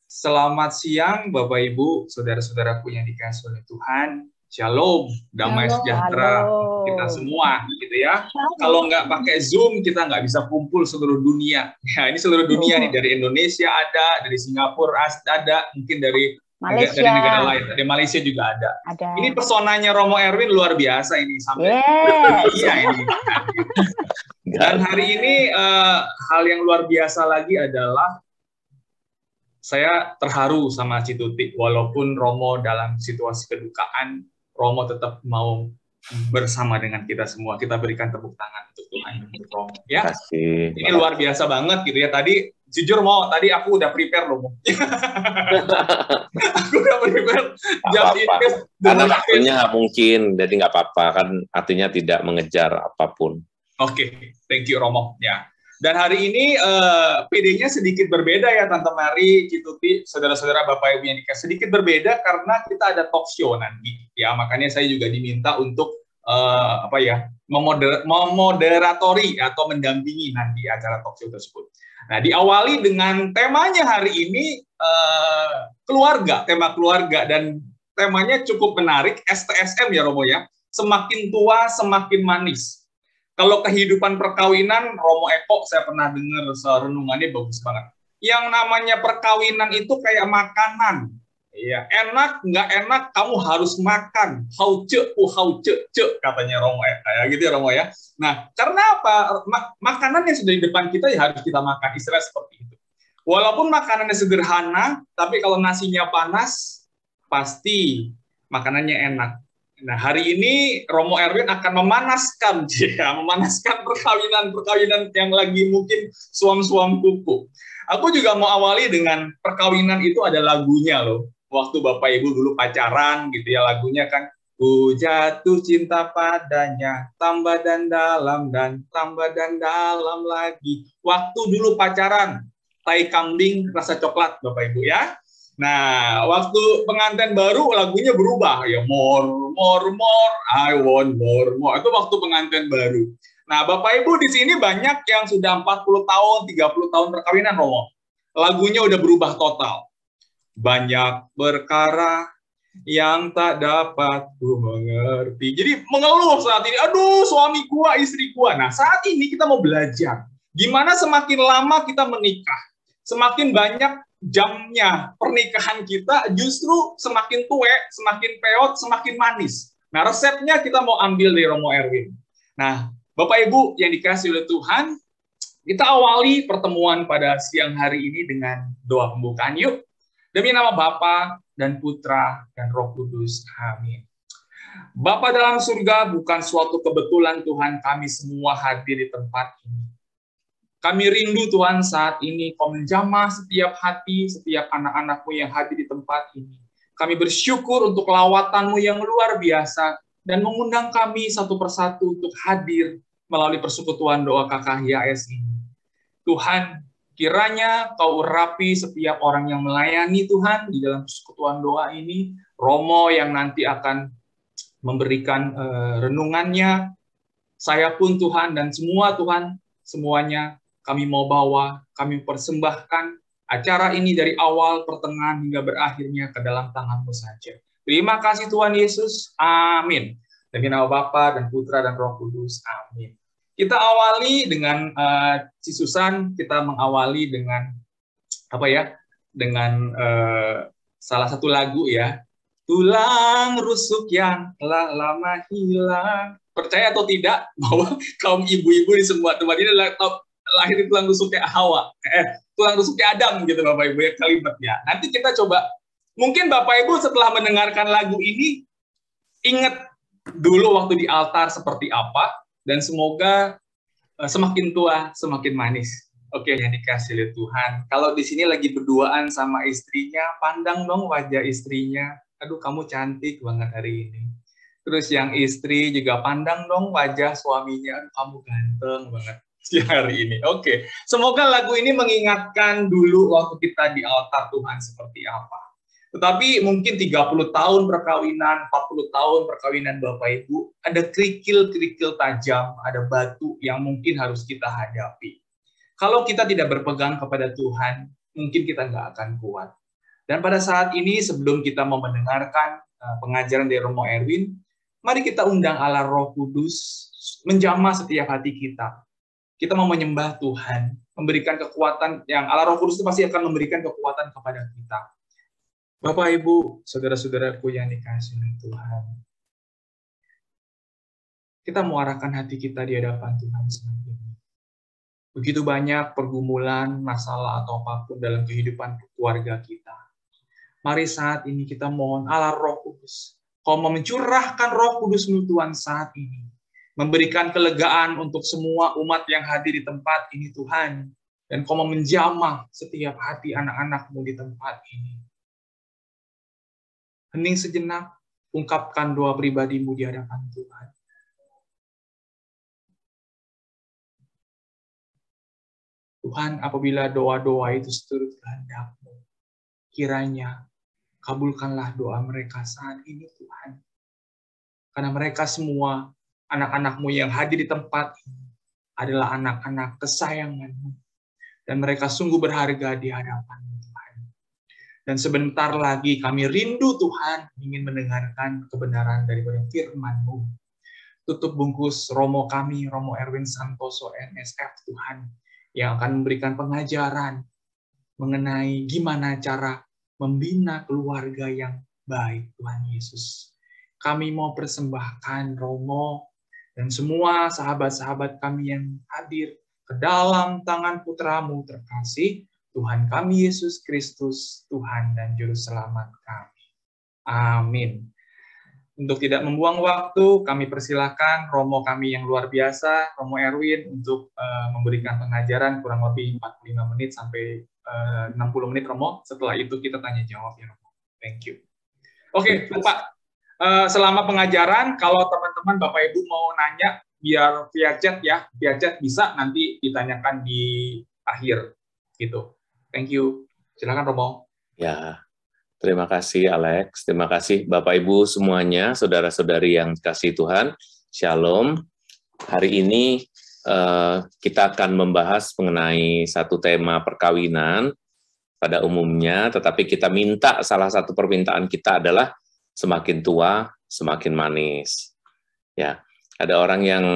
Selamat siang, Bapak Ibu, saudara-saudaraku yang dikasihi oleh Tuhan. Shalom, damai Halo, sejahtera halo. kita semua, gitu ya. Shalom. Kalau nggak pakai Zoom, kita nggak bisa kumpul seluruh dunia. Ya, ini seluruh dunia nih, dari Indonesia ada, dari Singapura ada, mungkin dari negara lain, dari Malaysia juga ada. Ini pesonanya Romo Erwin luar biasa ini, sampai dunia ini. Dan hari ini hal yang luar biasa lagi adalah saya terharu sama Cituti, walaupun Romo dalam situasi kedukaan, Romo tetap mau bersama dengan kita semua. Kita berikan tepuk tangan untuk Tuhan untuk Romo. Ya, ini luar biasa banget gitu ya. Tadi jujur tadi aku udah prepare loh. Aku udah prepare. Karena waktunya nggak mungkin, jadi nggak apa-apa kan. Artinya tidak mengejar apapun. Oke, thank you Romo. Ya. Dan hari ini PD-nya sedikit berbeda ya Tante Mary, Cituti, saudara-saudara Bapak Ibu yang dikasih, sedikit berbeda karena kita ada talk show nanti. Ya, makanya saya juga diminta untuk memoderatori atau mendampingi nanti acara talk show tersebut. Nah, diawali dengan temanya hari ini keluarga, tema keluarga, dan temanya cukup menarik, STSM ya Romo ya, semakin tua semakin manis. Kalau kehidupan perkawinan, Romo Eko, saya pernah dengar renungannya bagus banget. Yang namanya perkawinan itu kayak makanan. Ya, enak, nggak enak, kamu harus makan. Hauce, katanya Romo ya, gitu ya Romo ya. Nah, karena apa? Makanan yang sudah di depan kita ya harus kita makan, istilah seperti itu. Walaupun makanannya sederhana, tapi kalau nasinya panas, pasti makanannya enak. Nah, hari ini Romo Erwin akan memanaskan perkawinan yang lagi mungkin suam-suam kuku. Aku juga mau awali dengan perkawinan itu ada lagunya loh. Waktu Bapak Ibu dulu pacaran gitu ya, lagunya kan ku jatuh cinta padanya, tambah dan dalam lagi. Waktu dulu pacaran, tai kambing rasa coklat Bapak Ibu ya. Nah, waktu pengantin baru lagunya berubah ya, more, I want more. Itu waktu pengantin baru. Nah, Bapak Ibu di sini banyak yang sudah 40 tahun, 30 tahun perkawinan, Romo. Lagunya udah berubah total. Banyak perkara yang tak dapat ku mengerti. Jadi mengeluh saat ini, aduh suami gua, istri gua. Nah, saat ini kita mau belajar gimana semakin lama kita menikah, semakin banyak jamnya pernikahan kita justru semakin tua, semakin peot, semakin manis. Nah, resepnya kita mau ambil dari Romo Erwin. Nah, Bapak Ibu yang dikasih oleh Tuhan, kita awali pertemuan pada siang hari ini dengan doa pembukaan. Yuk, demi nama Bapa dan Putra dan Roh Kudus. Amin. Bapa dalam surga, bukan suatu kebetulan Tuhan kami semua hadir di tempat ini. Kami rindu Tuhan saat ini, Kau menjamah setiap hati, setiap anak-anak-Mu yang hadir di tempat ini. Kami bersyukur untuk lawatan-Mu yang luar biasa, dan mengundang kami satu persatu untuk hadir melalui persekutuan doa KKHIAS ini. Tuhan, kiranya Kau urapi setiap orang yang melayani Tuhan di dalam persekutuan doa ini, Romo yang nanti akan memberikan renungannya, saya pun Tuhan, dan semua Tuhan, semuanya, kami mau bawa, kami persembahkan acara ini dari awal, pertengahan, hingga berakhirnya ke dalam tangan-Mu saja. Terima kasih Tuhan Yesus. Amin. Demi nama Bapa dan Putra dan Roh Kudus. Amin. Kita awali dengan si Susan, kita mengawali dengan dengan salah satu lagu ya. Tulang rusuk yang telah lama hilang. Percaya atau tidak bahwa kaum ibu-ibu di semua tempat ini lahir tulang rusuknya Hawa, tulang rusuknya Adam gitu Bapak Ibu ya, kalimatnya. Nanti kita coba, mungkin Bapak Ibu setelah mendengarkan lagu ini ingat dulu waktu di altar seperti apa, dan semoga semakin tua semakin manis. Oke, yang dikasih oleh Tuhan. Kalau di sini lagi berduaan sama istrinya, pandang dong wajah istrinya. Aduh, kamu cantik banget hari ini. Terus yang istri juga pandang dong wajah suaminya, aduh, kamu ganteng banget hari ini. Oke. Semoga lagu ini mengingatkan dulu waktu kita di altar Tuhan seperti apa. Tetapi mungkin 30 tahun perkawinan, 40 tahun perkawinan Bapak Ibu, ada kerikil-kerikil tajam, ada batu yang mungkin harus kita hadapi. Kalau kita tidak berpegang kepada Tuhan, mungkin kita nggak akan kuat. Dan pada saat ini sebelum kita mau mendengarkan pengajaran dari Romo Erwin, mari kita undang Allah Roh Kudus menjamah setiap hati kita. Kita mau menyembah Tuhan, memberikan kekuatan yang Allah Roh Kudus itu pasti akan memberikan kekuatan kepada kita. Bapak, Ibu, saudara-saudaraku yang dikasihi Tuhan, kita mau arahkan hati kita di hadapan Tuhan saat ini. Begitu banyak pergumulan, masalah, atau apapun dalam kehidupan keluarga kita. Mari saat ini kita mohon Allah Roh Kudus, Kau mau mencurahkan Roh Kudus-Mu Tuhan saat ini, memberikan kelegaan untuk semua umat yang hadir di tempat ini Tuhan, dan Kau mau menjamah setiap hati anak-anak-Mu di tempat ini. Hening sejenak, ungkapkan doa pribadimu di hadapan Tuhan. Tuhan, apabila doa-doa itu seturut kehendak-Mu, kiranya kabulkanlah doa mereka saat ini, Tuhan. Karena mereka semua, anak-anak-Mu yang hadir di tempat ini, adalah anak-anak kesayangan-Mu. Dan mereka sungguh berharga di hadapan-Mu, Tuhan. Dan sebentar lagi kami rindu, Tuhan, ingin mendengarkan kebenaran daripada firman-Mu. Tutup bungkus Romo kami, Romo Erwin Santoso, NSF, Tuhan, yang akan memberikan pengajaran mengenai gimana cara membina keluarga yang baik, Tuhan Yesus. Kami mau persembahkan Romo dan semua sahabat-sahabat kami yang hadir ke dalam tangan Putra-Mu terkasih, Tuhan kami Yesus Kristus, Tuhan dan Juru Selamat kami. Amin. Untuk tidak membuang waktu, kami persilakan Romo kami yang luar biasa, Romo Erwin, untuk memberikan pengajaran kurang lebih 45 menit sampai 60 menit, Romo. Setelah itu kita tanya jawab ya, Romo. Thank you. Oke, Pak. Selama pengajaran, kalau teman-teman Bapak Ibu mau nanya, biar via chat ya, via chat bisa nanti ditanyakan di akhir, gitu. Thank you. Silakan, Romo. Ya. Terima kasih Alex, terima kasih Bapak Ibu semuanya, saudara-saudari yang dikasihi Tuhan, Shalom. Hari ini kita akan membahas mengenai satu tema perkawinan pada umumnya, tetapi kita minta, salah satu permintaan kita adalah semakin tua, semakin manis. Ya, ada orang yang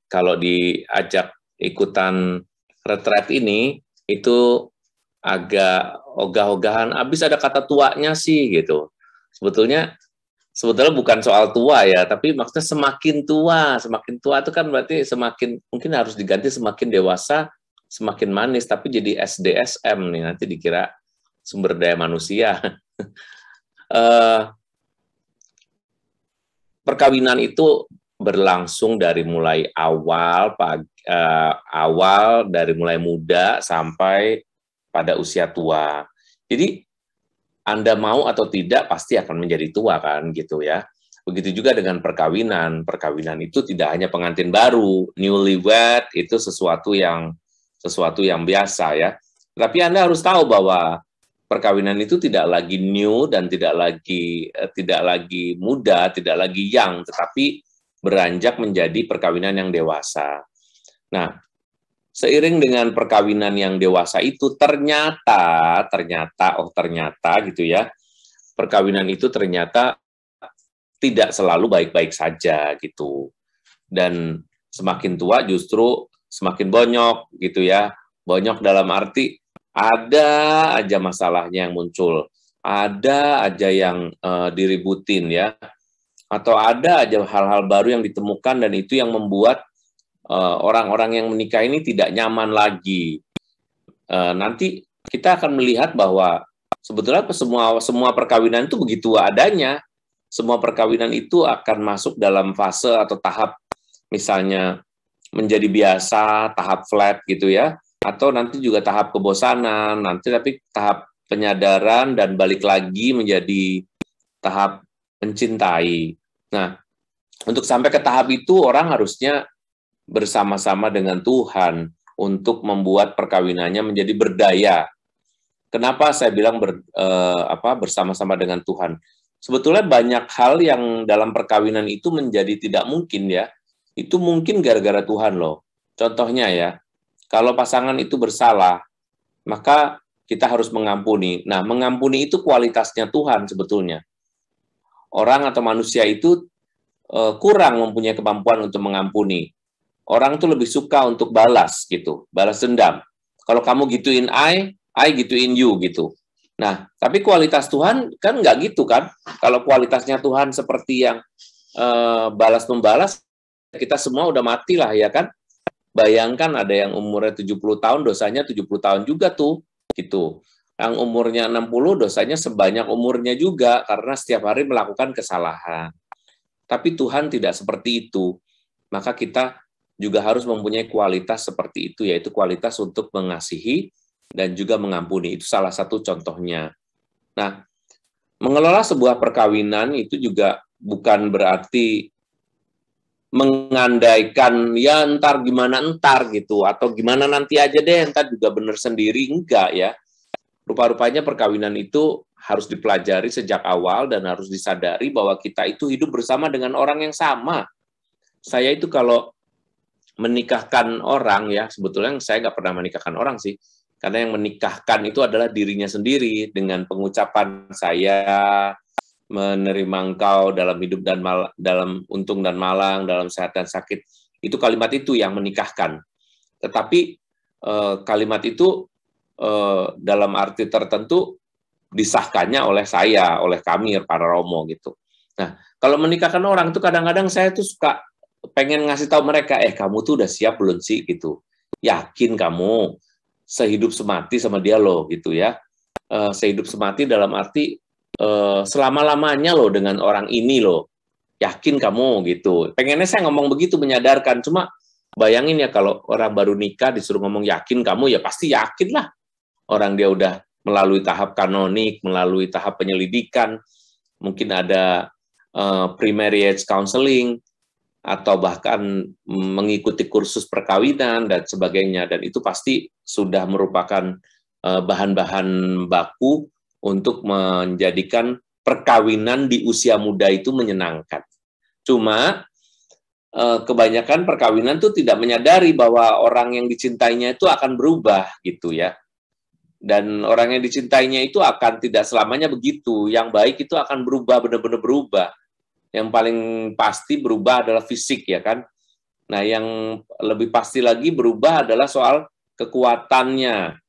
kalau diajak ikutan retret ini, itu agak ogah-ogahan, habis ada kata tuanya sih gitu. Sebetulnya bukan soal tua ya, tapi maksudnya semakin tua itu kan berarti semakin, mungkin harus diganti semakin dewasa, semakin manis, tapi jadi SDSM nih, nanti dikira sumber daya manusia. Perkawinan itu berlangsung dari mulai awal dari mulai muda sampai pada usia tua. Jadi Anda mau atau tidak pasti akan menjadi tua kan gitu ya. Begitu juga dengan perkawinan. Perkawinan itu tidak hanya pengantin baru, newlywed itu sesuatu yang biasa ya. Tapi Anda harus tahu bahwa perkawinan itu tidak lagi new dan tidak lagi muda, tidak lagi young, tetapi beranjak menjadi perkawinan yang dewasa. Nah, seiring dengan perkawinan yang dewasa itu ternyata gitu ya, perkawinan itu ternyata tidak selalu baik-baik saja gitu. Dan semakin tua justru semakin bonyok gitu ya. Bonyok dalam arti ada aja masalahnya yang muncul, ada aja yang diributin ya, atau ada aja hal-hal baru yang ditemukan dan itu yang membuat orang-orang yang menikah ini tidak nyaman lagi. Nanti kita akan melihat bahwa sebetulnya semua perkawinan itu begitu adanya. Semua perkawinan itu akan masuk dalam fase atau tahap, misalnya menjadi biasa, tahap flat gitu ya, atau nanti juga tahap kebosanan, nanti tapi tahap penyadaran dan balik lagi menjadi tahap mencintai. Nah, untuk sampai ke tahap itu orang harusnya bersama-sama dengan Tuhan untuk membuat perkawinannya menjadi berdaya. Kenapa saya bilang bersama-sama dengan Tuhan? Sebetulnya banyak hal yang dalam perkawinan itu menjadi tidak mungkin ya. Itu mungkin gara-gara Tuhan loh. Contohnya ya, kalau pasangan itu bersalah, maka kita harus mengampuni. Nah, mengampuni itu kualitasnya Tuhan sebetulnya. Orang atau manusia itu kurang mempunyai kemampuan untuk mengampuni. Orang tuh lebih suka untuk balas gitu, balas dendam. Kalau kamu gituin I gituin you gitu. Nah, tapi kualitas Tuhan kan nggak gitu kan. Kalau kualitasnya Tuhan seperti yang balas-membalas, kita semua udah mati lah ya kan. Bayangkan ada yang umurnya 70 tahun, dosanya 70 tahun juga tuh, gitu. Yang umurnya 60, dosanya sebanyak umurnya juga, karena setiap hari melakukan kesalahan. Tapi Tuhan tidak seperti itu. Maka kita juga harus mempunyai kualitas seperti itu, yaitu kualitas untuk mengasihi dan juga mengampuni. Itu salah satu contohnya. Nah, mengelola sebuah perkawinan itu juga bukan berarti mengandaikan ya ntar gimana ntar gitu, atau gimana nanti aja deh, ntar juga bener sendiri. Enggak ya. Rupa-rupanya perkawinan itu harus dipelajari sejak awal dan harus disadari bahwa kita itu hidup bersama dengan orang yang sama. Saya itu kalau menikahkan orang ya, sebetulnya saya nggak pernah menikahkan orang sih, karena yang menikahkan itu adalah dirinya sendiri dengan pengucapan saya menerima engkau dalam hidup dan dalam untung dan malang, dalam sehat dan sakit. Itu kalimat itu yang menikahkan. Tetapi kalimat itu dalam arti tertentu disahkannya oleh saya, oleh kami para romo gitu. Nah, kalau menikahkan orang itu kadang-kadang saya tuh suka pengen ngasih tahu mereka, kamu tuh udah siap belum sih gitu. Yakin kamu sehidup semati sama dia loh gitu ya. Sehidup semati dalam arti selama-lamanya loh dengan orang ini loh. Yakin kamu gitu. Pengennya saya ngomong begitu menyadarkan, cuma bayangin ya kalau orang baru nikah disuruh ngomong yakin kamu, ya pasti yakin lah. Orang dia udah melalui tahap kanonik, melalui tahap penyelidikan, mungkin ada pre-marriage counseling, atau bahkan mengikuti kursus perkawinan dan sebagainya, dan itu pasti sudah merupakan bahan-bahan baku untuk menjadikan perkawinan di usia muda itu menyenangkan. Cuma kebanyakan perkawinan itu tidak menyadari bahwa orang yang dicintainya itu akan berubah gitu ya, dan orang yang dicintainya itu akan tidak selamanya begitu. Yang baik itu akan berubah, benar-benar berubah. Yang paling pasti berubah adalah fisik ya kan. Nah, yang lebih pasti lagi berubah adalah soal kekuatannya.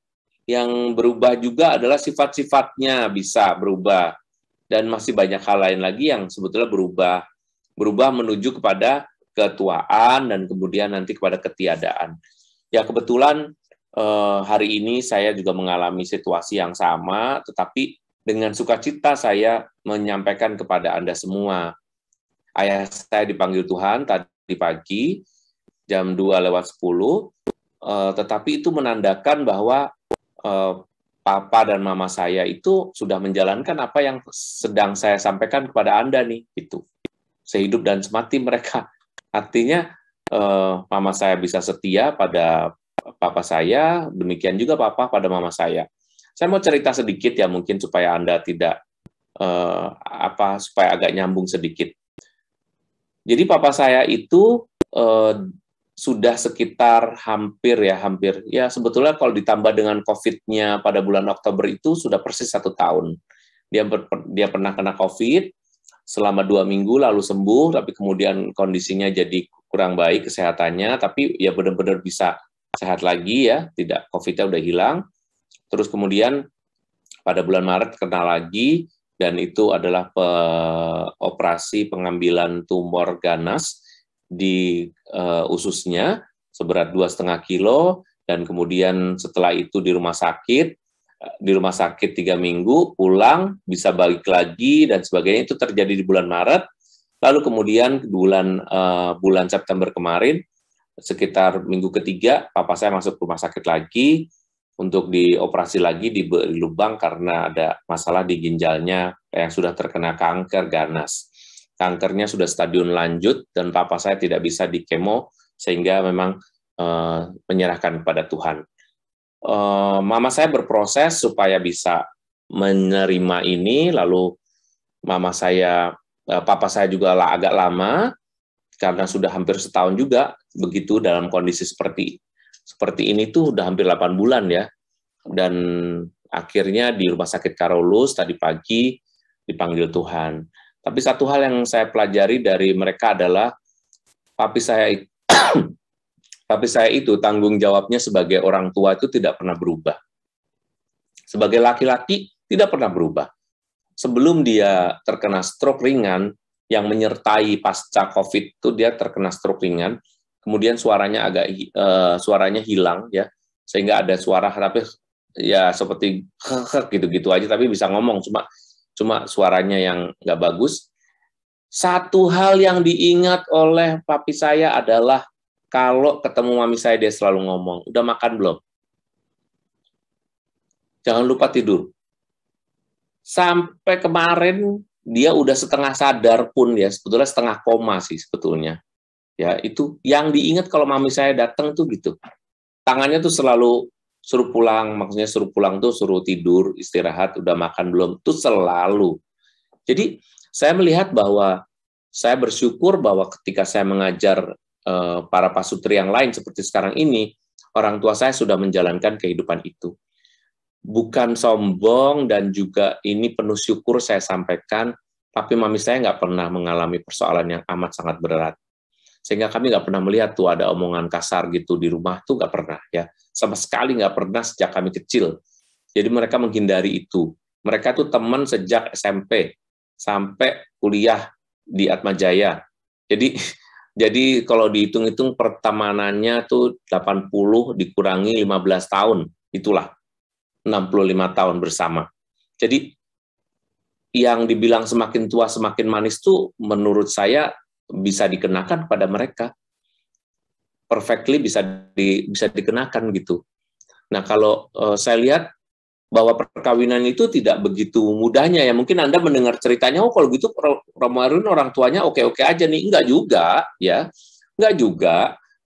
Yang berubah juga adalah sifat-sifatnya bisa berubah. Dan masih banyak hal lain lagi yang sebetulnya berubah. Berubah menuju kepada ketuaan dan kemudian nanti kepada ketiadaan. Ya kebetulan hari ini saya juga mengalami situasi yang sama, tetapi dengan sukacita saya menyampaikan kepada Anda semua. Ayah saya dipanggil Tuhan tadi pagi, jam 2:10, tetapi itu menandakan bahwa Papa dan Mama saya itu sudah menjalankan apa yang sedang saya sampaikan kepada Anda nih, itu. Sehidup dan semati mereka. Artinya, Mama saya bisa setia pada Papa saya, demikian juga Papa pada Mama saya. Saya mau cerita sedikit ya, mungkin supaya Anda tidak, supaya agak nyambung sedikit. Jadi Papa saya itu sudah sekitar hampir ya sebetulnya kalau ditambah dengan COVID-nya pada bulan Oktober itu sudah persis 1 tahun. Dia pernah kena COVID selama 2 minggu lalu sembuh, tapi kemudian kondisinya jadi kurang baik kesehatannya, tapi ya benar-benar bisa sehat lagi ya, tidak COVID-nya udah hilang. Terus kemudian pada bulan Maret kena lagi, dan itu adalah operasi pengambilan tumor ganas di ususnya seberat 2,5 kilo, dan kemudian setelah itu di rumah sakit 3 minggu, pulang, bisa balik lagi, dan sebagainya. Itu terjadi di bulan Maret. Lalu kemudian bulan September kemarin, sekitar minggu ketiga, Papa saya masuk rumah sakit lagi, untuk dioperasi lagi di lubang karena ada masalah di ginjalnya yang sudah terkena kanker ganas. Kankernya sudah stadium lanjut dan Papa saya tidak bisa di kemo, sehingga memang menyerahkan kepada Tuhan. Mama saya berproses supaya bisa menerima ini, lalu Papa saya juga agak lama, karena sudah hampir setahun juga begitu dalam kondisi seperti ini tuh udah hampir 8 bulan ya, dan Akhirnya di Rumah Sakit Karolus tadi pagi dipanggil Tuhan. Tapi satu hal yang saya pelajari dari mereka adalah papi saya itu tanggung jawabnya sebagai orang tua itu tidak pernah berubah. Sebagai laki-laki tidak pernah berubah. Sebelum dia terkena stroke ringan yang menyertai pasca COVID itu dia terkena stroke ringan, kemudian suaranya suaranya hilang ya, sehingga ada suara tapi ya seperti gitu-gitu aja, tapi bisa ngomong, cuma suaranya yang nggak bagus. Satu hal yang diingat oleh papi saya adalah kalau ketemu mami saya dia selalu ngomong, udah makan belum? Jangan lupa tidur. Sampai kemarin dia udah setengah sadar pun ya, sebetulnya setengah koma sih sebetulnya. Ya, itu yang diingat kalau mami saya datang tuh gitu. Tangannya tuh selalu suruh pulang, maksudnya suruh pulang tuh suruh tidur, istirahat, udah makan belum, tuh selalu. Jadi saya melihat bahwa saya bersyukur bahwa ketika saya mengajar para pasutri yang lain seperti sekarang ini, orang tua saya sudah menjalankan kehidupan itu. Bukan sombong dan juga ini penuh syukur saya sampaikan, tapi mami saya nggak pernah mengalami persoalan yang amat sangat berat. Sehingga kami nggak pernah melihat tuh ada omongan kasar gitu di rumah tuh nggak pernah ya, sama sekali nggak pernah sejak kami kecil. Jadi mereka menghindari itu. Mereka tuh teman sejak SMP sampai kuliah di Atmajaya. Jadi kalau dihitung-hitung pertemanannya tuh 80 dikurangi 15 tahun, itulah 65 tahun bersama. Jadi yang dibilang semakin tua semakin manis tuh menurut saya bisa dikenakan pada mereka, perfectly bisa dikenakan gitu. Nah kalau saya lihat bahwa perkawinan itu tidak begitu mudahnya ya, mungkin Anda mendengar ceritanya, oh kalau gitu Romo Erwin orang tuanya oke-oke aja nih, enggak juga ya, enggak juga.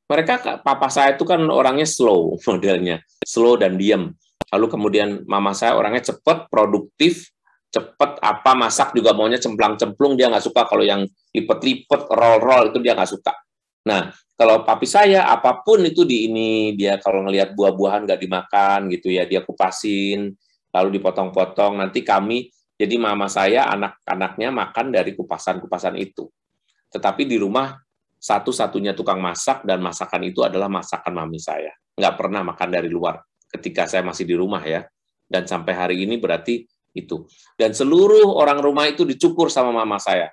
Mereka, papa saya itu kan orangnya slow modelnya, slow dan diam. Lalu kemudian mama saya orangnya cepat, produktif, cepat apa masak juga maunya cemplang-cemplung, dia nggak suka kalau yang lipet-lipet, roll-roll itu dia nggak suka. Nah, kalau papi saya apapun itu dia kalau ngelihat buah-buahan nggak dimakan gitu ya, dia kupasin, lalu dipotong-potong. Nanti jadi mama saya anak-anaknya makan dari kupasan-kupasan itu. Tetapi di rumah satu-satunya tukang masak dan masakan itu adalah masakan mami saya. Nggak pernah makan dari luar ketika saya masih di rumah ya. Dan sampai hari ini berarti itu. Dan seluruh orang rumah itu dicukur sama mama saya.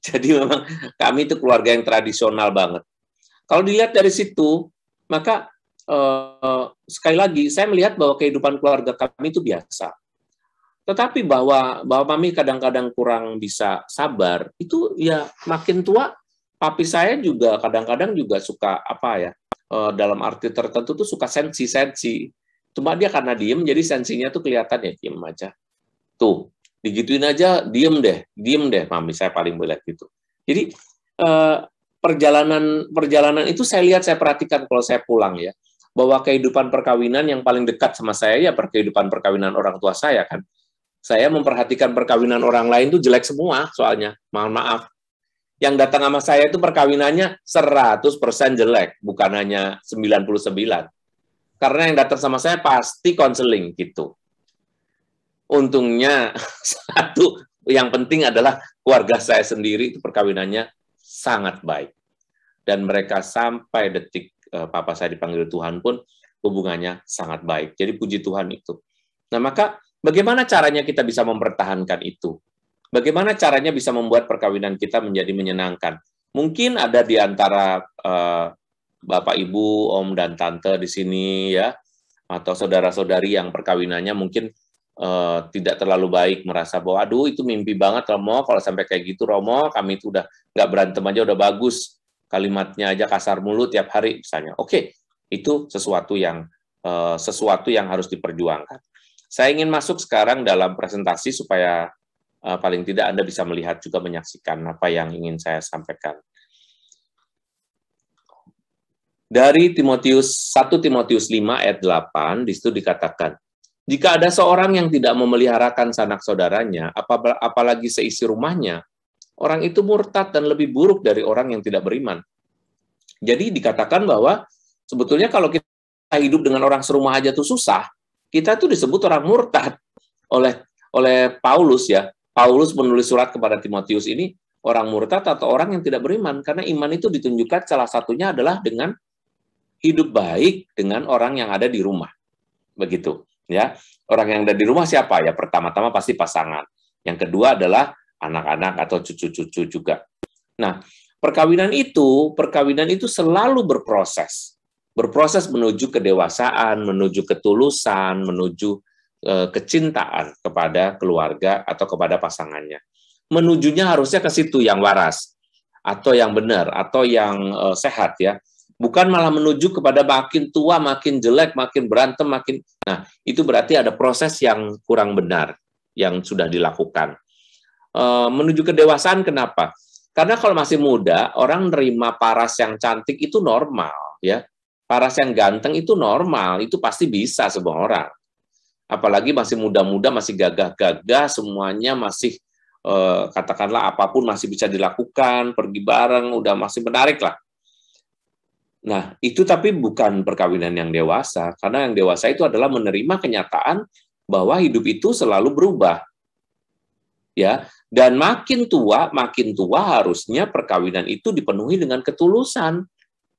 Jadi memang kami itu keluarga yang tradisional banget. Kalau dilihat dari situ, maka sekali lagi saya melihat bahwa kehidupan keluarga kami itu biasa. Tetapi bahwa mami kadang-kadang kurang bisa sabar, itu ya makin tua, papi saya juga kadang-kadang juga suka dalam arti tertentu tuh suka sensi. Cuma dia karena diem, jadi sensinya tuh kelihatan ya, diem aja. Tuh, digituin aja, diem deh, mami saya paling melihat gitu. Jadi, perjalanan itu saya lihat, saya perhatikan kalau saya pulang ya, bahwa kehidupan perkawinan yang paling dekat sama saya ya kehidupan perkawinan orang tua saya kan. Saya memperhatikan perkawinan orang lain tuh jelek semua soalnya, mohon maaf. Yang datang sama saya itu perkawinannya 100% jelek, bukan hanya 99%. Karena yang datang sama saya pasti konseling gitu. Untungnya yang penting adalah keluarga saya sendiri itu perkawinannya sangat baik. Dan mereka sampai detik papa saya dipanggil Tuhan pun hubungannya sangat baik. Jadi puji Tuhan itu. Nah, maka bagaimana caranya kita bisa mempertahankan itu? Bagaimana caranya bisa membuat perkawinan kita menjadi menyenangkan? Mungkin ada di antara Bapak, Ibu, Om, dan Tante di sini ya, atau saudara-saudari yang perkawinannya mungkin tidak terlalu baik, merasa bahwa aduh itu mimpi banget Romo, kalau sampai kayak gitu Romo, kami itu udah nggak berantem aja udah bagus, kalimatnya aja kasar mulu tiap hari misalnya. Oke, itu sesuatu yang harus diperjuangkan. Saya ingin masuk sekarang dalam presentasi supaya paling tidak Anda bisa melihat juga menyaksikan apa yang ingin saya sampaikan. Dari 1 Timotius 5 ayat 8, di situ dikatakan, jika ada seorang yang tidak memeliharakan sanak saudaranya, apalagi seisi rumahnya, orang itu murtad dan lebih buruk dari orang yang tidak beriman. Jadi dikatakan bahwa sebetulnya kalau kita hidup dengan orang serumah aja tuh susah, kita tuh disebut orang murtad oleh Paulus ya. Paulus menulis surat kepada Timotius ini orang murtad atau orang yang tidak beriman, karena iman itu ditunjukkan salah satunya adalah dengan hidup baik dengan orang yang ada di rumah. Begitu, ya. Orang yang ada di rumah siapa? Ya pertama-tama pasti pasangan. Yang kedua adalah anak-anak atau cucu-cucu juga. Nah, perkawinan itu selalu berproses. Berproses menuju kedewasaan, menuju ketulusan, menuju kecintaan kepada keluarga atau kepada pasangannya. Menujunya harusnya ke situ yang waras, atau yang benar, atau yang sehat ya. Bukan malah menuju kepada makin tua, makin jelek, makin berantem, makin... Nah, itu berarti ada proses yang kurang benar yang sudah dilakukan. Menuju kedewasaan kenapa? Karena kalau masih muda, orang nerima paras yang cantik itu normal ya. Paras yang ganteng itu normal, itu pasti bisa semua orang. Apalagi masih muda-muda, masih gagah-gagah, semuanya masih katakanlah apapun masih bisa dilakukan, pergi bareng, udah masih menarik lah. Nah, itu tapi bukan perkawinan yang dewasa, karena yang dewasa itu adalah menerima kenyataan bahwa hidup itu selalu berubah. Ya, dan makin tua harusnya perkawinan itu dipenuhi dengan ketulusan.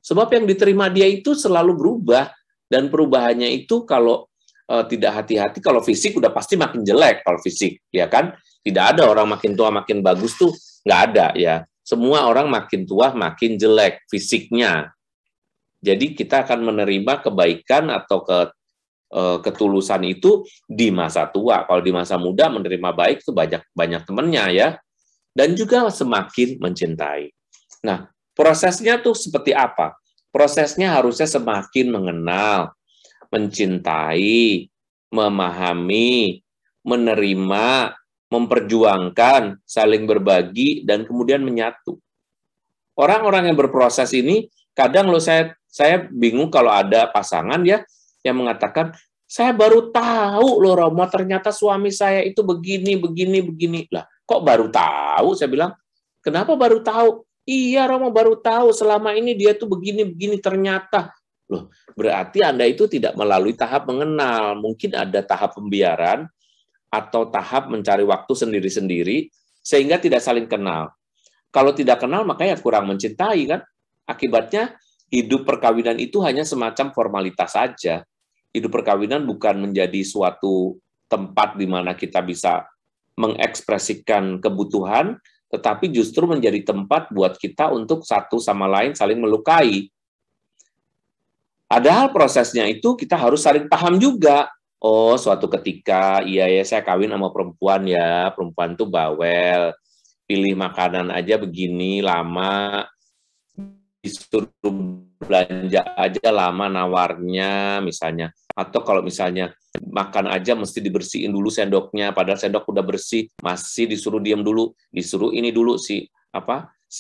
Sebab yang diterima dia itu selalu berubah, dan perubahannya itu kalau tidak hati-hati, kalau fisik udah pasti makin jelek kalau fisik, ya kan? Tidak ada orang makin tua makin bagus tuh, nggak ada ya. Semua orang makin tua makin jelek fisiknya. Jadi kita akan menerima kebaikan atau ketulusan itu di masa tua. Kalau di masa muda menerima baik itu banyak temannya ya. Dan juga semakin mencintai. Nah, prosesnya tuh seperti apa? Prosesnya harusnya semakin mengenal, mencintai, memahami, menerima, memperjuangkan, saling berbagi, dan kemudian menyatu. Orang-orang yang berproses ini, kadang saya bingung kalau ada pasangan ya yang mengatakan, saya baru tahu loh Romo, ternyata suami saya itu begini. Lah, kok baru tahu? Saya bilang, kenapa baru tahu? Iya Romo, baru tahu, selama ini dia tuh begini ternyata. Loh, berarti Anda itu tidak melalui tahap mengenal. Mungkin ada tahap pembiaran atau tahap mencari waktu sendiri-sendiri sehingga tidak saling kenal. Kalau tidak kenal makanya kurang mencintai kan. Akibatnya hidup perkawinan itu hanya semacam formalitas saja. Hidup perkawinan bukan menjadi suatu tempat di mana kita bisa mengekspresikan kebutuhan, tetapi justru menjadi tempat buat kita untuk satu sama lain saling melukai. Padahal prosesnya itu kita harus saling paham juga. Oh, suatu ketika, iya ya saya kawin sama perempuan ya, perempuan tuh bawel, pilih makanan aja begini, lama, disuruh belanja aja lama nawarnya misalnya. Atau kalau misalnya makan aja mesti dibersihin dulu sendoknya, padahal sendok udah bersih, masih disuruh diam dulu, disuruh ini dulu si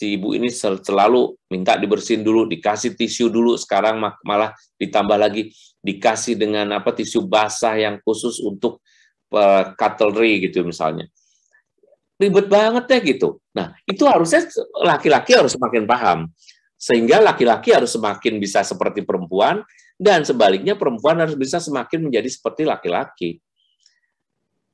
ibu ini selalu minta dibersihin dulu, dikasih tisu dulu, sekarang malah ditambah lagi dikasih dengan tisu basah yang khusus untuk cutlery gitu misalnya. Ribet banget ya gitu. Nah, itu harusnya laki-laki harus semakin paham. Sehingga laki-laki harus semakin bisa seperti perempuan, dan sebaliknya perempuan harus bisa semakin menjadi seperti laki-laki.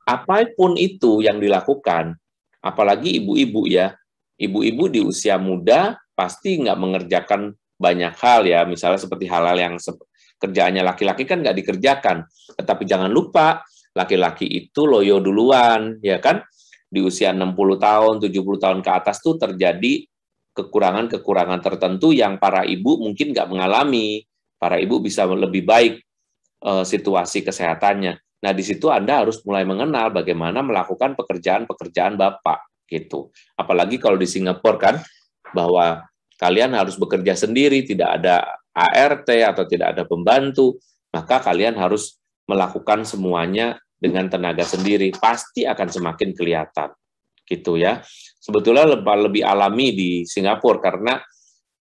Apapun itu yang dilakukan, apalagi ibu-ibu ya, ibu-ibu di usia muda pasti nggak mengerjakan banyak hal ya, misalnya seperti hal-hal yang kerjaannya laki-laki kan nggak dikerjakan. Tetapi jangan lupa, laki-laki itu loyo duluan, ya kan? Di usia 60 tahun, 70 tahun ke atas tuh terjadi kekurangan-kekurangan tertentu yang para ibu mungkin nggak mengalami. Para ibu bisa lebih baik situasi kesehatannya. Nah, di situ Anda harus mulai mengenal bagaimana melakukan pekerjaan-pekerjaan Bapak. Gitu. Apalagi kalau di Singapura kan, bahwa kalian harus bekerja sendiri, tidak ada ART atau tidak ada pembantu, maka kalian harus melakukan semuanya dengan tenaga sendiri, pasti akan semakin kelihatan. Gitu ya. Sebetulnya lebih alami di Singapura, karena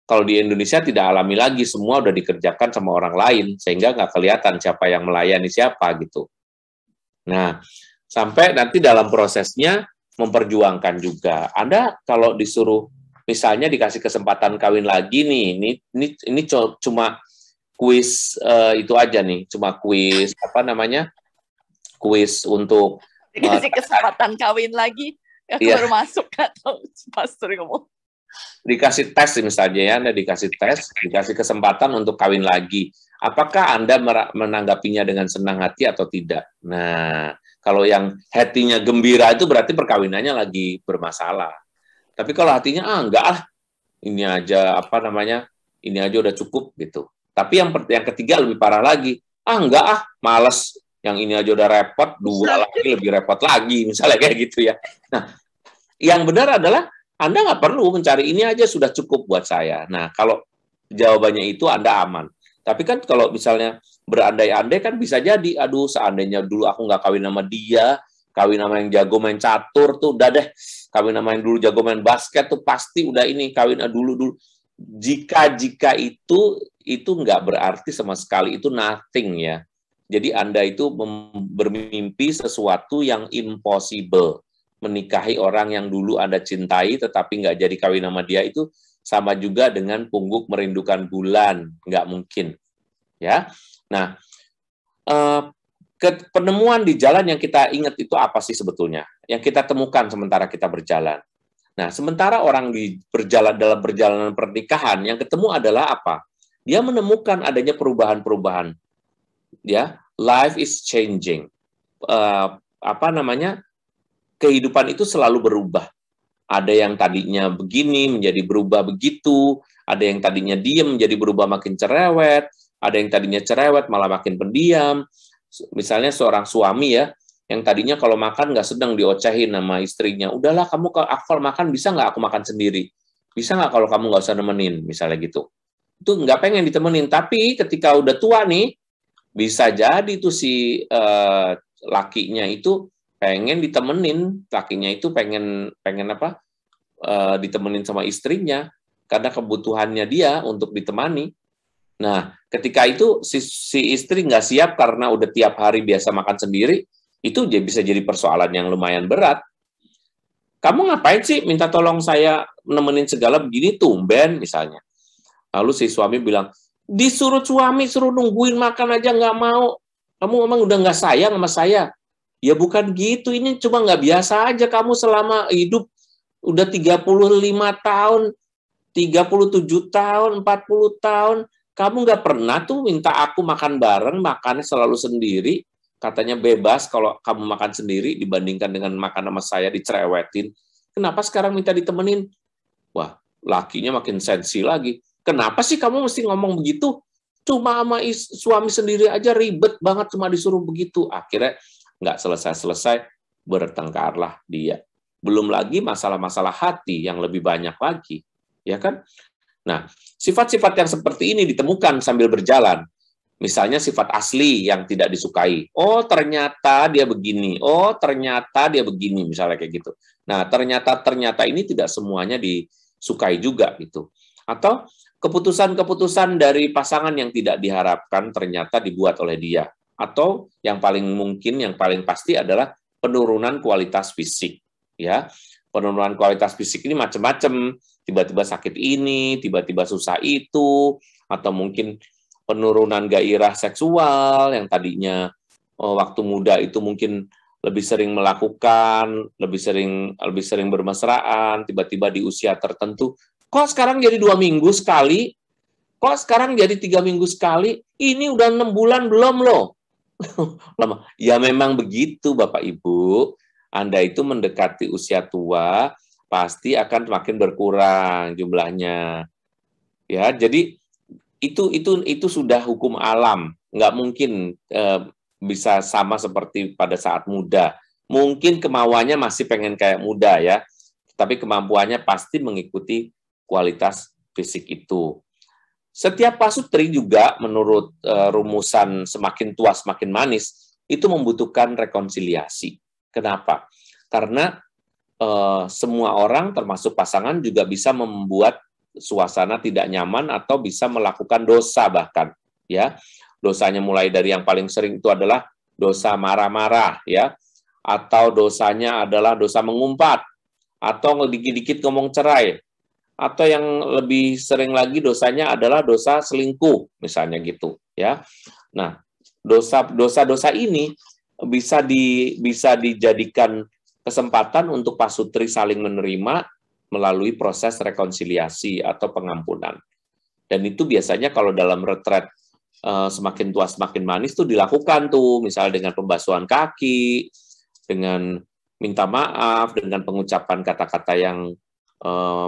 kalau di Indonesia tidak alami lagi, semua udah dikerjakan sama orang lain, sehingga nggak kelihatan siapa yang melayani siapa gitu. Nah, sampai nanti dalam prosesnya memperjuangkan juga. Anda kalau disuruh misalnya dikasih kesempatan kawin lagi nih, ini cuma kuis itu aja nih, cuma kuis apa namanya, kuis untuk dikasih kesempatan kawin lagi, baru masuk atau pastor ngomong. Dikasih tes misalnya ya, Anda dikasih tes, dikasih kesempatan untuk kawin lagi. Apakah Anda menanggapinya dengan senang hati atau tidak? Nah, kalau yang hatinya gembira itu berarti perkawinannya lagi bermasalah. Tapi kalau hatinya enggak lah, ini aja apa namanya, ini aja udah cukup gitu. Tapi yang ketiga lebih parah lagi, enggak malas, yang ini aja udah repot, dua lagi lebih repot lagi, misalnya kayak gitu ya. Nah, yang benar adalah Anda nggak perlu mencari, ini aja sudah cukup buat saya. Nah, kalau jawabannya itu Anda aman. Tapi kan kalau misalnya berandai-andai kan bisa jadi, aduh seandainya dulu aku nggak kawin sama dia, kawin sama yang jago main catur tuh, udah deh, kawin sama yang dulu jago main basket tuh pasti udah ini, kawin dulu. Jika itu nggak berarti sama sekali, itu nothing ya. Jadi Anda itu bermimpi sesuatu yang impossible. Menikahi orang yang dulu Anda cintai tetapi nggak jadi kawin sama dia itu sama juga dengan pungguk merindukan bulan, nggak mungkin. Ya, nah penemuan di jalan yang kita ingat itu apa sih sebetulnya? Yang kita temukan sementara kita berjalan. Nah, sementara orang dalam perjalanan pernikahan, yang ketemu adalah apa? Dia menemukan adanya perubahan-perubahan. Ya, life is changing. Kehidupan itu selalu berubah. Ada yang tadinya begini menjadi berubah begitu, ada yang tadinya diam menjadi berubah makin cerewet, ada yang tadinya cerewet malah makin pendiam. Misalnya seorang suami ya, yang tadinya kalau makan nggak sedang diocehin sama istrinya, udahlah kamu kalau makan bisa nggak aku makan sendiri, bisa nggak kalau kamu nggak usah nemenin, misalnya gitu. Itu nggak pengen ditemenin, tapi ketika udah tua nih, bisa jadi tuh si lakinya itu pengen ditemenin, lakinya itu pengen apa? Ditemenin sama istrinya karena kebutuhannya dia untuk ditemani. Nah, ketika itu si istri nggak siap karena udah tiap hari biasa makan sendiri, itu bisa jadi persoalan yang lumayan berat. Kamu ngapain sih minta tolong saya nemenin segala begini, tumben misalnya. Lalu si suami bilang, disuruh suami suruh nungguin makan aja nggak mau. Kamu memang udah nggak sayang sama saya. Ya bukan gitu, ini cuma nggak biasa aja kamu selama hidup udah 35 tahun, 37 tahun, 40 tahun, kamu nggak pernah tuh minta aku makan bareng, makannya selalu sendiri, katanya bebas kalau kamu makan sendiri dibandingkan dengan makan sama saya dicerewetin. Kenapa sekarang minta ditemenin? Wah, lakinya makin sensi lagi. Kenapa sih kamu mesti ngomong begitu? Cuma sama suami sendiri aja ribet banget cuma disuruh begitu. Akhirnya nggak selesai-selesai, bertengkarlah dia. Belum lagi masalah-masalah hati yang lebih banyak lagi, ya kan? Nah, sifat-sifat yang seperti ini ditemukan sambil berjalan. Misalnya sifat asli yang tidak disukai. Oh, ternyata dia begini. Oh, ternyata dia begini, misalnya kayak gitu. Nah, ternyata ini tidak semuanya disukai juga gitu. Atau keputusan-keputusan dari pasangan yang tidak diharapkan ternyata dibuat oleh dia. Atau yang paling mungkin, yang paling pasti adalah penurunan kualitas fisik. Ya, penurunan kualitas fisik ini macam-macam. Tiba-tiba sakit ini, tiba-tiba susah itu, atau mungkin penurunan gairah seksual yang tadinya waktu muda itu mungkin lebih sering melakukan, lebih sering bermesraan, tiba-tiba di usia tertentu, kok sekarang jadi 2 minggu sekali? Kok sekarang jadi 3 minggu sekali? Ini udah 6 bulan belum loh. Lama. Ya memang begitu Bapak Ibu, Anda itu mendekati usia tua pasti akan makin berkurang jumlahnya. Ya, jadi itu sudah hukum alam, nggak mungkin bisa sama seperti pada saat muda. Mungkin kemauannya masih pengen kayak muda ya, tapi kemampuannya pasti mengikuti kualitas fisik itu. Setiap pasutri juga menurut rumusan semakin tua semakin manis, itu membutuhkan rekonsiliasi. Kenapa? Karena semua orang termasuk pasangan juga bisa membuat suasana tidak nyaman atau bisa melakukan dosa bahkan. Ya, dosanya mulai dari yang paling sering itu adalah dosa marah-marah ya, atau dosanya adalah dosa mengumpat, atau dikit-dikit ngomong cerai, atau yang lebih sering lagi dosanya adalah dosa selingkuh, misalnya gitu, ya. Nah, dosa-dosa ini bisa dijadikan kesempatan untuk pasutri saling menerima melalui proses rekonsiliasi atau pengampunan. Dan itu biasanya kalau dalam retret semakin tua semakin manis tuh dilakukan tuh, misalnya dengan pembasuhan kaki, dengan minta maaf, dengan pengucapan kata-kata yang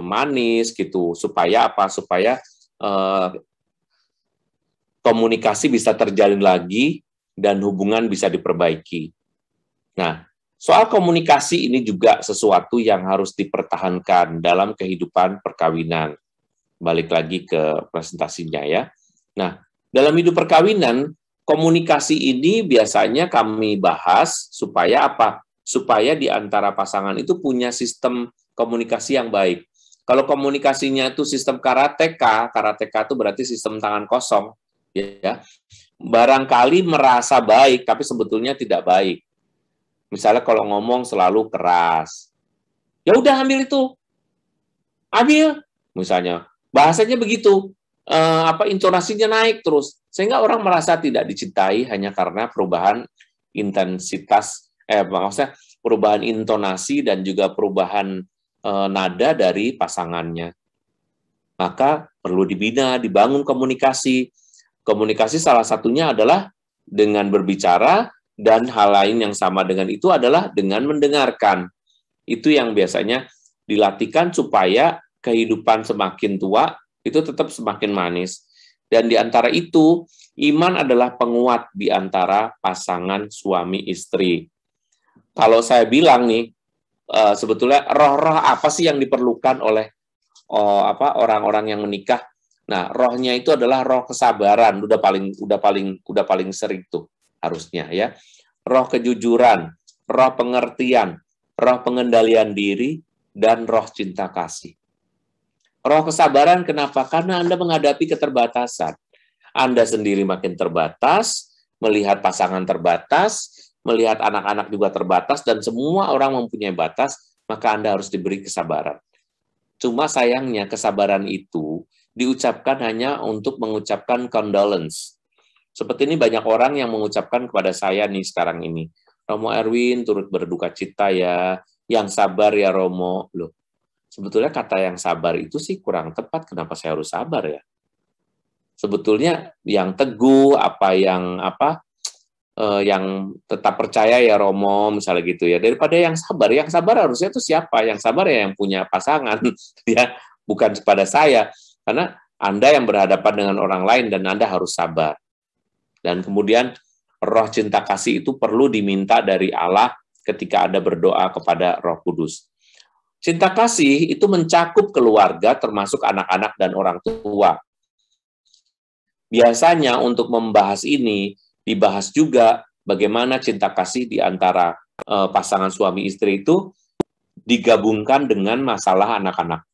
manis gitu, supaya apa? Supaya komunikasi bisa terjalin lagi dan hubungan bisa diperbaiki. Nah, soal komunikasi ini juga sesuatu yang harus dipertahankan dalam kehidupan perkawinan. Balik lagi ke presentasinya ya. Nah, dalam hidup perkawinan, komunikasi ini biasanya kami bahas supaya apa? Supaya di antara pasangan itu punya sistem komunikasi yang baik. Kalau komunikasinya itu sistem karateka itu berarti sistem tangan kosong, ya. Barangkali merasa baik, tapi sebetulnya tidak baik. Misalnya kalau ngomong selalu keras, ya udah ambil itu, ambil, misalnya bahasanya begitu. Intonasinya naik terus sehingga orang merasa tidak dicintai hanya karena perubahan intensitas maksudnya perubahan intonasi dan juga perubahan nada dari pasangannya. Maka perlu dibangun komunikasi. Komunikasi salah satunya adalah dengan berbicara, dan hal lain yang sama dengan itu adalah dengan mendengarkan. Itu yang biasanya dilatihkan supaya kehidupan semakin tua itu tetap semakin manis. Dan di antara itu, iman adalah penguat di antara pasangan suami istri. Kalau saya bilang nih, sebetulnya roh-roh apa sih yang diperlukan oleh orang-orang yang menikah? Nah, rohnya itu adalah roh kesabaran, udah paling sering tuh harusnya ya. Roh kejujuran, roh pengertian, roh pengendalian diri, dan roh cinta kasih. Roh kesabaran kenapa? Karena Anda menghadapi keterbatasan. Anda sendiri makin terbatas, melihat pasangan terbatas, melihat anak-anak juga terbatas, dan semua orang mempunyai batas, maka Anda harus diberi kesabaran. Cuma sayangnya kesabaran itu diucapkan hanya untuk mengucapkan condolence. Seperti ini banyak orang yang mengucapkan kepada saya nih sekarang ini, Romo Erwin turut berduka cita ya, yang sabar ya Romo. Loh, sebetulnya kata yang sabar itu sih kurang tepat. Kenapa saya harus sabar ya? Sebetulnya yang teguh, yang tetap percaya ya Romo, misalnya gitu ya. Daripada yang sabar. Yang sabar harusnya itu siapa? Yang sabar ya yang punya pasangan, ya, bukan kepada saya. Karena Anda yang berhadapan dengan orang lain dan Anda harus sabar. Dan kemudian roh cinta kasih itu perlu diminta dari Allah ketika Anda berdoa kepada Roh Kudus. Cinta kasih itu mencakup keluarga termasuk anak-anak dan orang tua. Biasanya untuk membahas ini dibahas juga bagaimana cinta kasih di antara pasangan suami istri itu digabungkan dengan masalah anak-anak.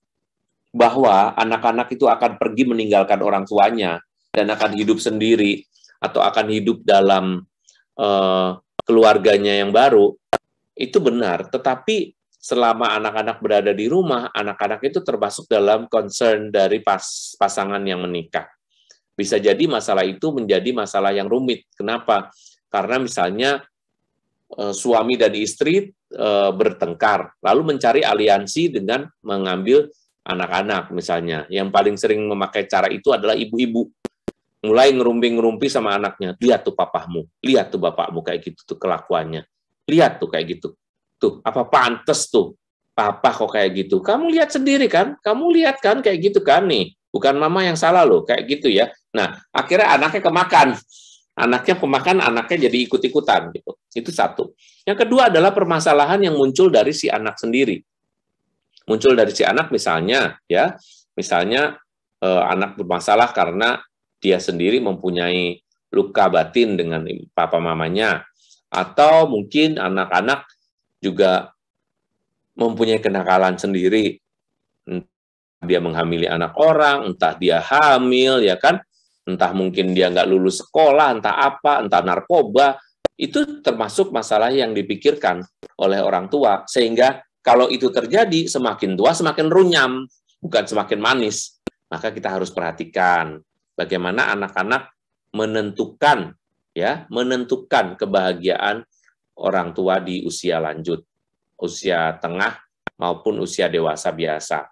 Bahwa anak-anak itu akan pergi meninggalkan orang tuanya dan akan hidup sendiri atau akan hidup dalam keluarganya yang baru, itu benar. Tetapi selama anak-anak berada di rumah, anak-anak itu termasuk dalam concern dari pasangan yang menikah. Bisa jadi masalah itu menjadi masalah yang rumit. Kenapa? Karena misalnya suami dan istri bertengkar, lalu mencari aliansi dengan mengambil anak-anak misalnya. Yang paling sering memakai cara itu adalah ibu-ibu. Mulai ngerumpi-ngerumpi sama anaknya. Lihat tuh papahmu, lihat tuh bapakmu kayak gitu tuh kelakuannya. Lihat tuh kayak gitu. Tuh, apa pantes tuh papa kok kayak gitu. Kamu lihat sendiri kan? Kamu lihat kan kayak gitu kan nih. Bukan mama yang salah loh, kayak gitu ya. Nah, akhirnya anaknya kemakan. Anaknya jadi ikut-ikutan gitu. Itu satu. Yang kedua adalah permasalahan yang muncul dari si anak sendiri. Muncul dari si anak misalnya ya. Misalnya anak bermasalah karena dia sendiri mempunyai luka batin dengan papa mamanya, atau mungkin anak-anak juga mempunyai kenakalan sendiri, dia menghamili anak orang, entah dia hamil ya kan, entah mungkin dia nggak lulus sekolah, entah apa, entah narkoba, itu termasuk masalah yang dipikirkan oleh orang tua, sehingga kalau itu terjadi semakin tua semakin runyam, bukan semakin manis. Maka kita harus perhatikan bagaimana anak-anak menentukan kebahagiaan orang tua di usia lanjut, usia tengah maupun usia dewasa biasa.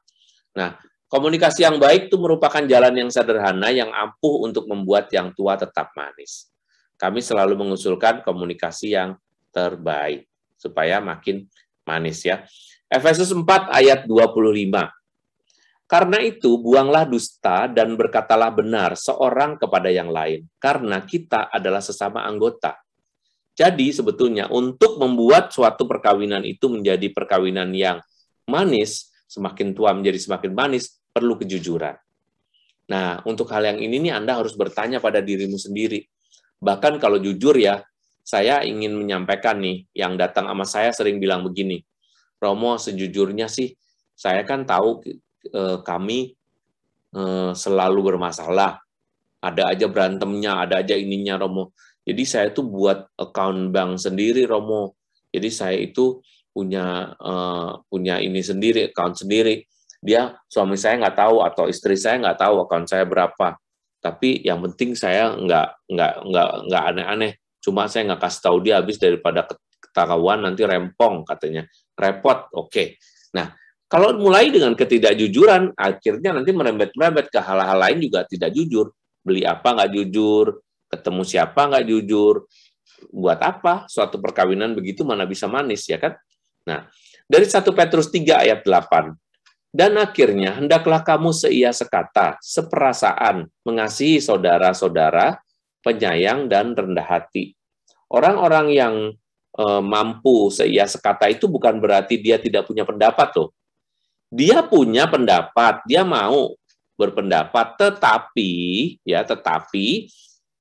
Nah, komunikasi yang baik itu merupakan jalan yang sederhana yang ampuh untuk membuat yang tua tetap manis. Kami selalu mengusulkan komunikasi yang terbaik supaya makin manis ya. Efesus 4 ayat 25. Karena itu, buanglah dusta dan berkatalah benar seorang kepada yang lain, karena kita adalah sesama anggota. Jadi, sebetulnya untuk membuat suatu perkawinan itu menjadi perkawinan yang manis, semakin tua menjadi semakin manis, perlu kejujuran. Nah, untuk hal yang ini nih Anda harus bertanya pada dirimu sendiri. Bahkan kalau jujur ya, saya ingin menyampaikan nih, yang datang sama saya sering bilang begini, Romo, sejujurnya sih, saya kan tahu kami selalu bermasalah, ada aja berantemnya, ada aja ininya Romo. Jadi saya itu buat account bank sendiri Romo. Jadi saya itu punya ini sendiri, account sendiri. Dia suami saya nggak tahu atau istri saya nggak tahu account saya berapa. Tapi yang penting saya nggak aneh-aneh. Cuma saya nggak kasih tahu dia, habis daripada ketahuan nanti rempong katanya, repot. Oke. Nah, kalau mulai dengan ketidakjujuran, akhirnya nanti merembet-merembet ke hal-hal lain juga tidak jujur. Beli apa nggak jujur, ketemu siapa nggak jujur. Buat apa suatu perkawinan begitu mana bisa manis, ya kan? Nah, dari 1 Petrus 3 ayat 8. Dan akhirnya, hendaklah kamu seia sekata, seperasaan, mengasihi saudara-saudara, penyayang dan rendah hati. Orang-orang yang mampu seia sekata itu bukan berarti dia tidak punya pendapat loh. Dia punya pendapat, dia mau berpendapat, tetapi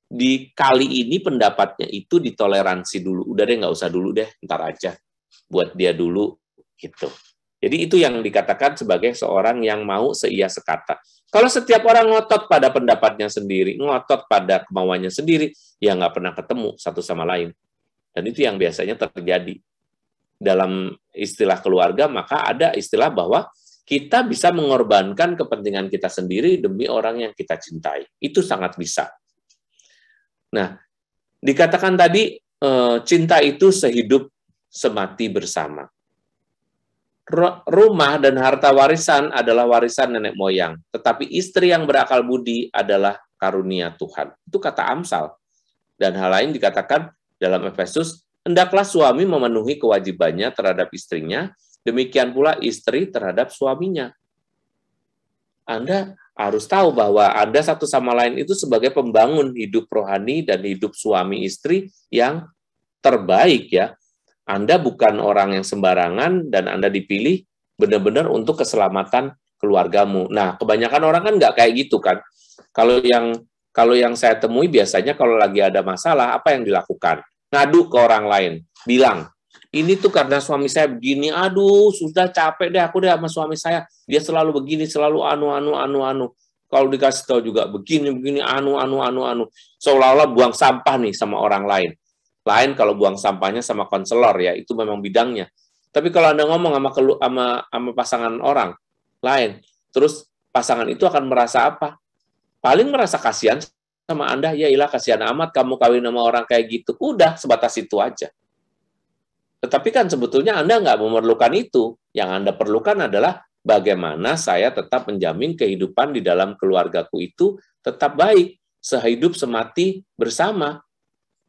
di kali ini pendapatnya itu ditoleransi dulu. Udah deh, nggak usah dulu deh, ntar aja. Buat dia dulu, gitu. Jadi itu yang dikatakan sebagai seorang yang mau seia sekata. Kalau setiap orang ngotot pada pendapatnya sendiri, ngotot pada kemauannya sendiri, ya nggak pernah ketemu satu sama lain. Dan itu yang biasanya terjadi. Dalam istilah keluarga, maka ada istilah bahwa kita bisa mengorbankan kepentingan kita sendiri demi orang yang kita cintai. Itu sangat bisa. Nah, dikatakan tadi, cinta itu sehidup semati bersama. Rumah dan harta warisan adalah warisan nenek moyang, tetapi istri yang berakal budi adalah karunia Tuhan. Itu kata Amsal. Dan hal lain dikatakan dalam Efesus, hendaklah suami memenuhi kewajibannya terhadap istrinya, demikian pula istri terhadap suaminya. Anda harus tahu bahwa Anda satu sama lain itu sebagai pembangun hidup rohani dan hidup suami istri yang terbaik ya. Anda bukan orang yang sembarangan dan Anda dipilih benar-benar untuk keselamatan keluargamu. Nah, kebanyakan orang kan nggak kayak gitu kan. Kalau yang saya temui biasanya kalau lagi ada masalah, apa yang dilakukan? Ngadu ke orang lain, bilang, ini tuh karena suami saya begini, aduh sudah capek deh aku deh sama suami saya, dia selalu begini, selalu anu. Kalau dikasih tahu juga begini, anu. Seolah-olah buang sampah nih sama orang lain. Lain kalau buang sampahnya sama konselor ya, itu memang bidangnya. Tapi kalau Anda ngomong sama pasangan orang lain, terus pasangan itu akan merasa apa? Paling merasa kasihan sama Anda, ya ilah kasihan amat kamu kawin sama orang kayak gitu. Udah, sebatas itu aja. Tetapi kan sebetulnya Anda nggak memerlukan itu. Yang Anda perlukan adalah bagaimana saya tetap menjamin kehidupan di dalam keluargaku itu tetap baik, sehidup semati bersama.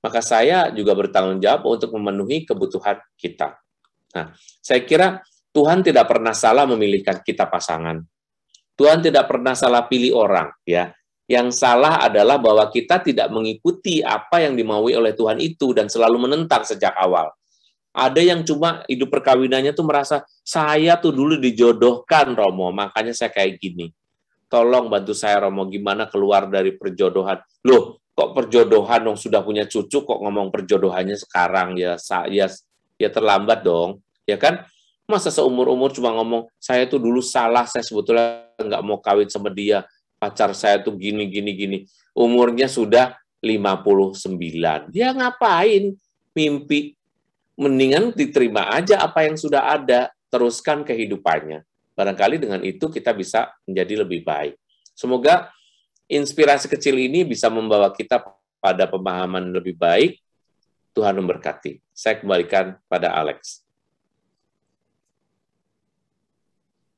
Maka saya juga bertanggung jawab untuk memenuhi kebutuhan kita. Nah, saya kira Tuhan tidak pernah salah memilihkan kita pasangan. Tuhan tidak pernah salah pilih orang, ya. Yang salah adalah bahwa kita tidak mengikuti apa yang dimaui oleh Tuhan itu dan selalu menentang sejak awal. Ada yang cuma hidup perkawinannya tuh merasa, saya tuh dulu dijodohkan, Romo, makanya saya kayak gini. Tolong bantu saya, Romo, gimana keluar dari perjodohan. Loh, kok perjodohan dong, sudah punya cucu, kok ngomong perjodohannya sekarang? Ya terlambat dong, ya kan? Masa seumur-umur cuma ngomong, saya tuh dulu salah, saya sebetulnya nggak mau kawin sama dia, pacar saya tuh gini. Umurnya sudah 59. Dia ngapain mimpi? Mendingan diterima aja apa yang sudah ada, teruskan kehidupannya. Barangkali dengan itu kita bisa menjadi lebih baik. Semoga inspirasi kecil ini bisa membawa kita pada pemahaman lebih baik. Tuhan memberkati. Saya kembalikan pada Alex.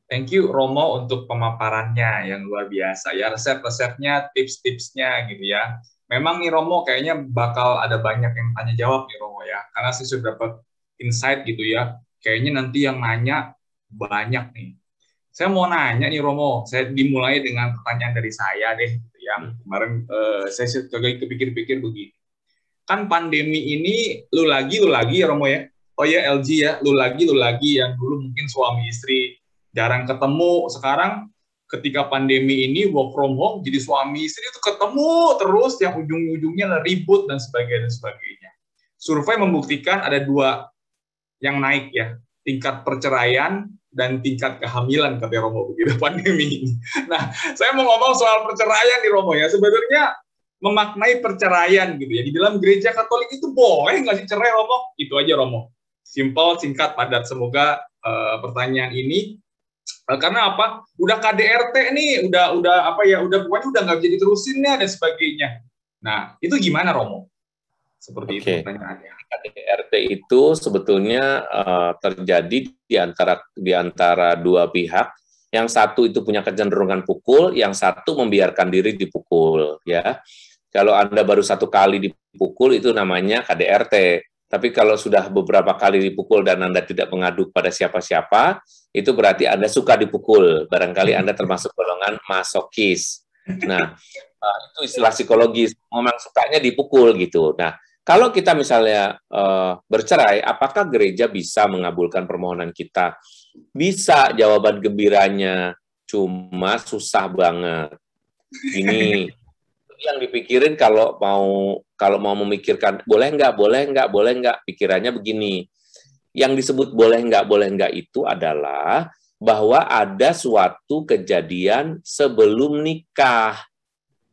Thank you Romo untuk pemaparannya yang luar biasa ya, resep-resepnya, tips-tipsnya gitu ya. Memang nih Romo kayaknya bakal ada banyak yang tanya jawab nih Romo ya, karena saya sudah dapat insight gitu ya. Kayaknya nanti yang nanya banyak nih. Saya mau nanya nih Romo, saya dimulai dengan pertanyaan dari saya deh gitu ya. Kemarin saya juga kepikir-pikir begini. Kan pandemi ini lu lagi ya Romo ya. Oh ya LG ya, lu lagi yang dulu mungkin suami istri jarang ketemu, sekarang ketika pandemi ini work from home, jadi suami istri itu ketemu terus, yang ujung-ujungnya ribut dan sebagainya. Survei membuktikan ada 2 yang naik ya, tingkat perceraian dan tingkat kehamilan kata Romo begitu pandemi ini. Nah, saya mau ngomong soal perceraian nih Romo ya, sebenarnya memaknai perceraian gitu ya. Di dalam gereja Katolik itu boleh nggak sih cerai Romo? Itu aja Romo. Simple, singkat, padat. Semoga pertanyaan ini karena apa? Udah KDRT nih, udah pokoknya udah nggak bisa diterusin ya dan sebagainya. Nah, itu gimana Romo? Seperti itu pertanyaannya. KDRT itu sebetulnya terjadi di antara 2 pihak. Yang satu itu punya kecenderungan pukul, yang satu membiarkan diri dipukul. Ya, kalau Anda baru 1 kali dipukul itu namanya KDRT. Tapi kalau sudah beberapa kali dipukul dan Anda tidak mengadu pada siapa-siapa, itu berarti Anda suka dipukul. Barangkali Anda termasuk golongan masokis. Nah, itu istilah psikologis. Memang sukanya dipukul gitu. Nah, kalau kita misalnya bercerai, apakah gereja bisa mengabulkan permohonan kita? Bisa, jawaban gembiranya. Cuma susah banget. Ini yang dipikirin kalau mau memikirkan boleh nggak, pikirannya begini. Yang disebut boleh nggak itu adalah bahwa ada suatu kejadian sebelum nikah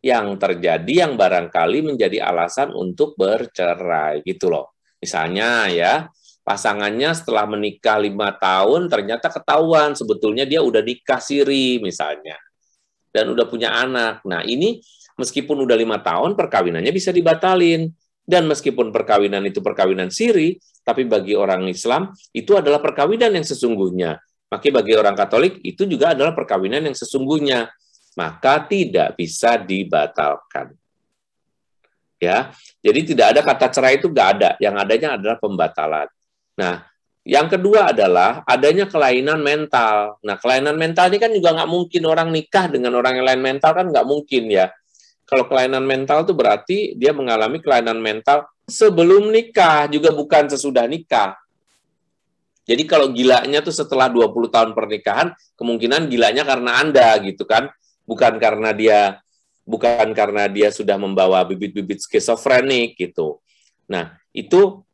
yang terjadi yang barangkali menjadi alasan untuk bercerai gitu loh. Misalnya ya, pasangannya setelah menikah 5 tahun ternyata ketahuan sebetulnya dia udah nikah siri misalnya dan udah punya anak. Nah, ini meskipun udah 5 tahun, perkawinannya bisa dibatalin. Dan meskipun perkawinan itu perkawinan siri, tapi bagi orang Islam, itu adalah perkawinan yang sesungguhnya. Maka bagi orang Katolik, itu juga adalah perkawinan yang sesungguhnya. Maka tidak bisa dibatalkan. Ya, jadi tidak ada kata cerai itu nggak ada. Yang adanya adalah pembatalan. Nah, yang kedua adalah adanya kelainan mental. Nah, kelainan mental ini kan juga nggak mungkin orang nikah dengan orang yang lain mental kan nggak mungkin ya. Kalau kelainan mental itu berarti dia mengalami kelainan mental sebelum nikah, juga bukan sesudah nikah. Jadi kalau gilanya tuh setelah 20 tahun pernikahan, kemungkinan gilanya karena Anda gitu kan, bukan karena dia sudah membawa bibit-bibit skizofrenik gitu. Nah, itu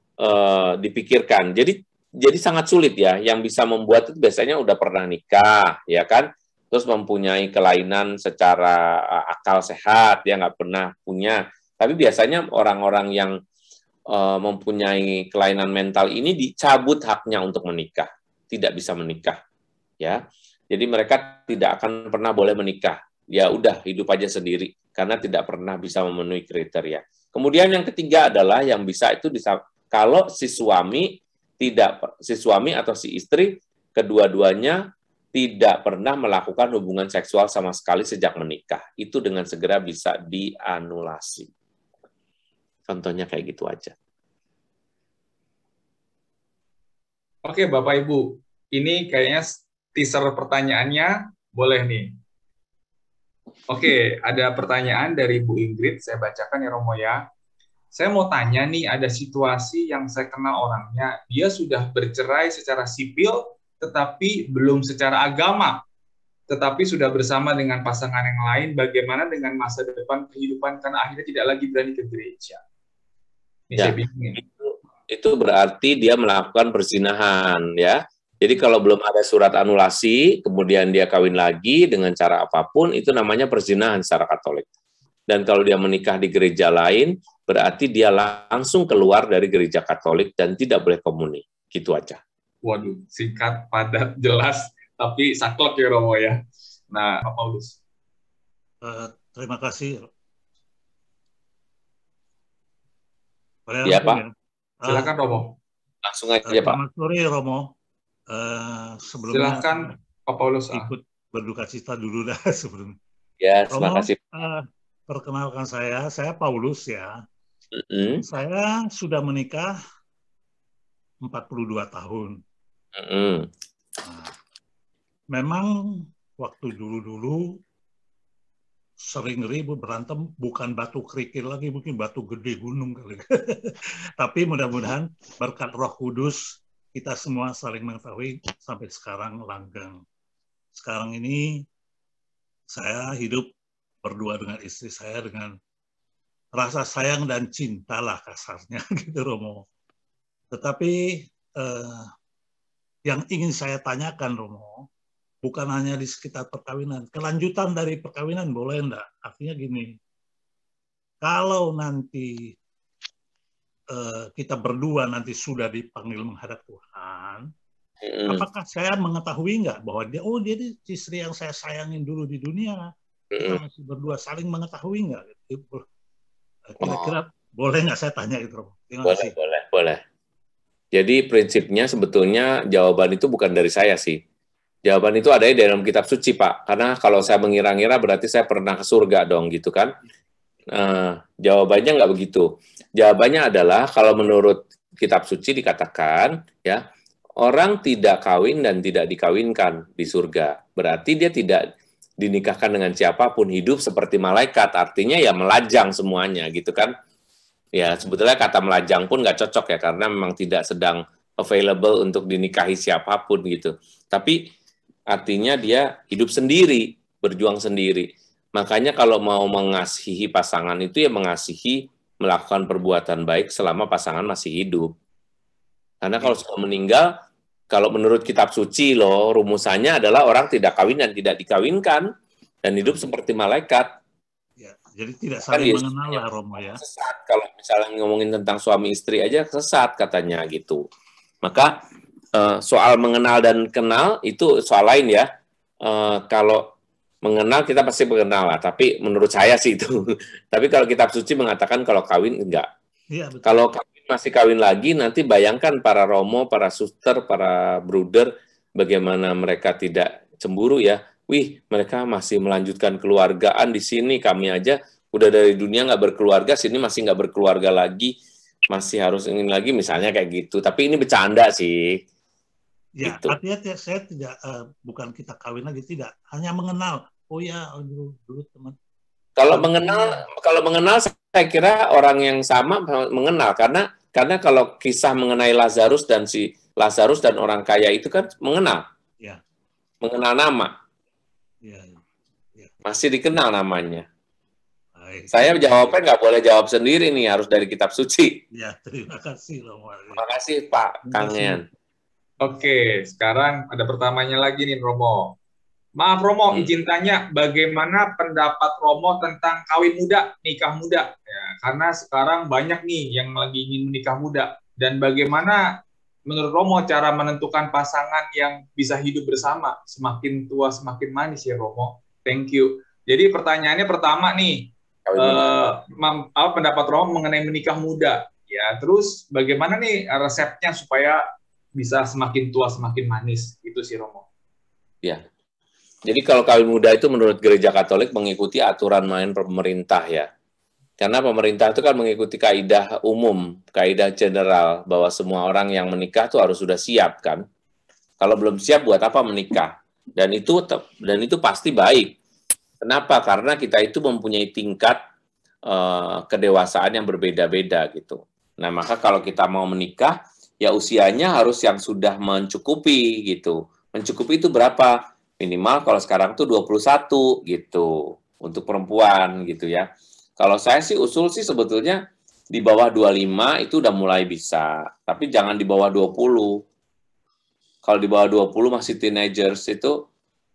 dipikirkan. Jadi sangat sulit ya, yang bisa membuat itu biasanya udah pernah nikah, ya kan? Terus mempunyai kelainan secara akal sehat, dia nggak pernah punya. Tapi biasanya orang-orang yang mempunyai kelainan mental ini dicabut haknya untuk menikah, tidak bisa menikah, ya. Jadi mereka tidak akan pernah boleh menikah. Ya udah hidup aja sendiri karena tidak pernah bisa memenuhi kriteria. Kemudian yang ketiga adalah yang bisa itu kalau si suami atau si istri kedua-duanya tidak pernah melakukan hubungan seksual sama sekali sejak menikah. Itu dengan segera bisa dianulasi. Contohnya kayak gitu aja. Oke, Bapak Ibu. Ini kayaknya teaser pertanyaannya boleh nih. Oke, ada pertanyaan dari Bu Ingrid. Saya bacakan ya Romo ya. Saya mau tanya nih, ada situasi yang saya kenal orangnya. Dia sudah bercerai secara sipil, tetapi belum secara agama, tetapi sudah bersama dengan pasangan yang lain. Bagaimana dengan masa depan kehidupan karena akhirnya tidak lagi berani ke gereja? Ini saya bingung. Itu berarti dia melakukan perzinahan ya. Jadi kalau belum ada surat anulasi, kemudian dia kawin lagi dengan cara apapun, itu namanya perzinahan secara Katolik. Dan kalau dia menikah di gereja lain, berarti dia langsung keluar dari gereja Katolik dan tidak boleh komuni. Gitu aja. Waduh, singkat, padat, jelas. tapi saklek ya Romo ya. Nah, Pak Paulus. Terima kasih. Boleh Iya, langsung Pak. ya? Silakan Romo. Langsung aja, Pak. Selamat sore Romo. Sebelumnya Silakan Pak Paulus. ikut berduka cita dulu dah sebelum. Ya, terima Romo, kasih. perkenalkan saya Paulus ya. Mm-mm. Saya sudah menikah 42 tahun. Mm-mm. Nah, memang waktu dulu-dulu sering ribut berantem, bukan batu kerikil lagi, mungkin batu gede gunung kali. Tapi mudah-mudahan berkat Roh Kudus kita semua saling mengetahui sampai sekarang langgeng. Sekarang ini saya hidup berdua dengan istri saya dengan rasa sayang dan cinta lah kasarnya gitu Romo. Tetapi yang ingin saya tanyakan Romo, bukan hanya di sekitar perkawinan. Kelanjutan dari perkawinan boleh enggak? Artinya gini, kalau nanti kita berdua nanti sudah dipanggil menghadap Tuhan, apakah saya mengetahui enggak bahwa dia istri yang saya sayangin dulu di dunia, kita masih berdua saling mengetahui enggak? Kira-kira boleh enggak saya tanya itu, Romo? Boleh. Jadi prinsipnya sebetulnya jawaban itu bukan dari saya sih. Jawaban itu ada di dalam kitab suci, Pak. Karena kalau saya mengira-ngira berarti saya pernah ke surga dong, gitu kan. Jawabannya nggak begitu. Jawabannya adalah kalau menurut kitab suci dikatakan, ya, orang tidak kawin dan tidak dikawinkan di surga. Berarti dia tidak dinikahkan dengan siapapun, hidup seperti malaikat. Artinya ya melajang semuanya, gitu kan. Ya, sebetulnya kata melajang pun nggak cocok ya, karena memang tidak sedang available untuk dinikahi siapapun, gitu. Tapi artinya dia hidup sendiri, berjuang sendiri. Makanya kalau mau mengasihi pasangan itu ya mengasihi, melakukan perbuatan baik selama pasangan masih hidup. Karena kalau sudah meninggal, kalau menurut kitab suci loh, rumusannya adalah orang tidak kawin dan tidak dikawinkan, dan hidup seperti malaikat. Ya, jadi tidak saling mengenal lah Romo ya. Sesat, kalau misalnya ngomongin tentang suami istri aja sesat katanya gitu. Maka soal mengenal dan kenal itu soal lain ya. Kalau mengenal kita pasti mengenal lah, tapi menurut saya sih itu. Tapi kalau kitab suci mengatakan kalau kawin enggak. Ya, betul. Kalau kawin masih kawin lagi, nanti bayangkan para romo, para suster, para bruder, bagaimana mereka tidak cemburu ya. Wih, mereka masih melanjutkan keluargaan di sini, kami aja udah dari dunia nggak berkeluarga, sini masih nggak berkeluarga lagi, masih harus ingin lagi, misalnya kayak gitu. Tapi ini bercanda sih. Ya, gitu. artinya saya tidak, bukan kita kawin lagi, tidak. Hanya mengenal. Oh ya, dulu teman. Kalau mengenal, saya kira orang yang sama mengenal. Karena kalau kisah mengenai Lazarus dan orang kaya itu kan mengenal. Ya. Mengenal nama. Ya. Masih dikenal namanya. Baik. Saya jawabnya nggak boleh jawab sendiri nih, harus dari kitab suci. Ya, terima kasih Romo. Terima kasih Pak Kangen. Oke, sekarang ada pertamanya lagi nih Romo. Maaf Romo, izin tanya, bagaimana pendapat Romo tentang kawin muda, nikah muda? Ya, karena sekarang banyak nih yang lagi ingin menikah muda. Dan bagaimana menurut Romo cara menentukan pasangan yang bisa hidup bersama? Semakin tua semakin manis ya Romo. Thank you. Jadi pertanyaannya pertama nih, pendapat Romo mengenai menikah muda. Ya, terus bagaimana nih resepnya supaya bisa semakin tua semakin manis? Itu sih Romo. Ya. Jadi kalau kawin muda itu menurut Gereja Katolik mengikuti aturan main pemerintah ya. Karena pemerintah itu kan mengikuti kaidah umum, kaidah general bahwa semua orang yang menikah itu harus sudah siap kan. Kalau belum siap buat apa menikah? Dan itu pasti baik. Kenapa? Karena kita itu mempunyai tingkat kedewasaan yang berbeda-beda gitu. Nah, maka kalau kita mau menikah, ya usianya harus yang sudah mencukupi gitu. Mencukupi itu berapa? Minimal kalau sekarang tuh 21 gitu untuk perempuan gitu ya. Kalau saya sih usul sih sebetulnya di bawah 25 itu udah mulai bisa, tapi jangan di bawah 20. Kalau di bawah 20 masih teenagers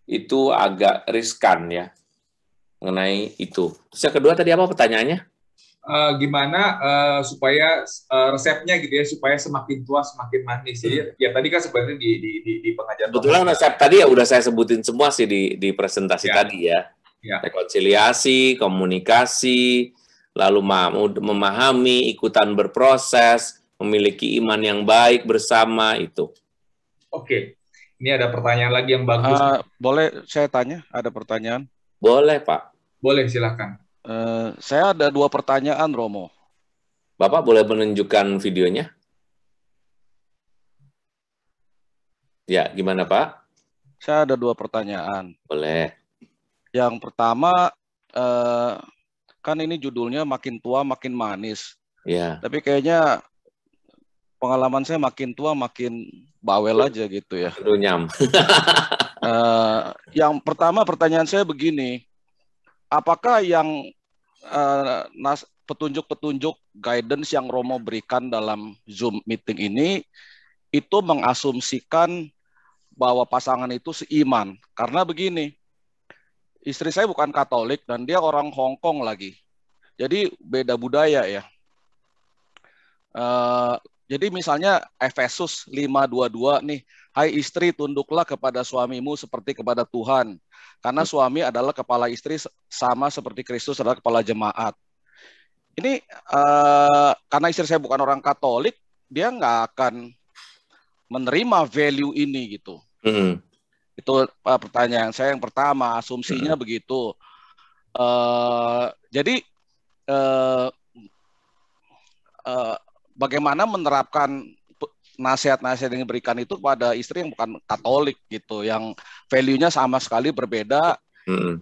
itu agak riskan ya mengenai itu. Terus yang kedua tadi apa pertanyaannya? gimana supaya resepnya gitu ya, supaya semakin tua semakin manis. Jadi ya tadi kan sebenarnya di pengajaran. Sebetulnya resep tadi ya udah saya sebutin semua sih di presentasi tadi ya. Rekonsiliasi, komunikasi, lalu memahami, ikutan berproses, memiliki iman yang baik bersama itu. Oke. Ini ada pertanyaan lagi yang bagus. Boleh saya tanya? Ada pertanyaan? Boleh, Pak. Boleh, silakan. Saya ada 2 pertanyaan, Romo. Bapak boleh menunjukkan videonya? Ya, gimana Pak? Saya ada 2 pertanyaan. Boleh. Yang pertama, kan ini judulnya makin tua makin manis. Ya. Tapi kayaknya pengalaman saya makin tua makin bawel aja gitu ya. Runyam. Yang pertama pertanyaan saya begini, apakah yang petunjuk-petunjuk guidance yang Romo berikan dalam Zoom meeting ini itu mengasumsikan bahwa pasangan itu seiman? Karena begini, istri saya bukan Katolik dan dia orang Hong Kong lagi. Jadi beda budaya ya. Jadi misalnya Efesus 5:22 nih, hai istri tunduklah kepada suamimu seperti kepada Tuhan. Karena suami adalah kepala istri sama seperti Kristus adalah kepala jemaat. Ini karena istri saya bukan orang Katolik, dia nggak akan menerima value ini gitu. Itu pertanyaan saya yang pertama, asumsinya begitu. Jadi bagaimana menerapkan nasihat-nasihat yang diberikan itu kepada istri yang bukan Katolik gitu, yang value-nya sama sekali berbeda,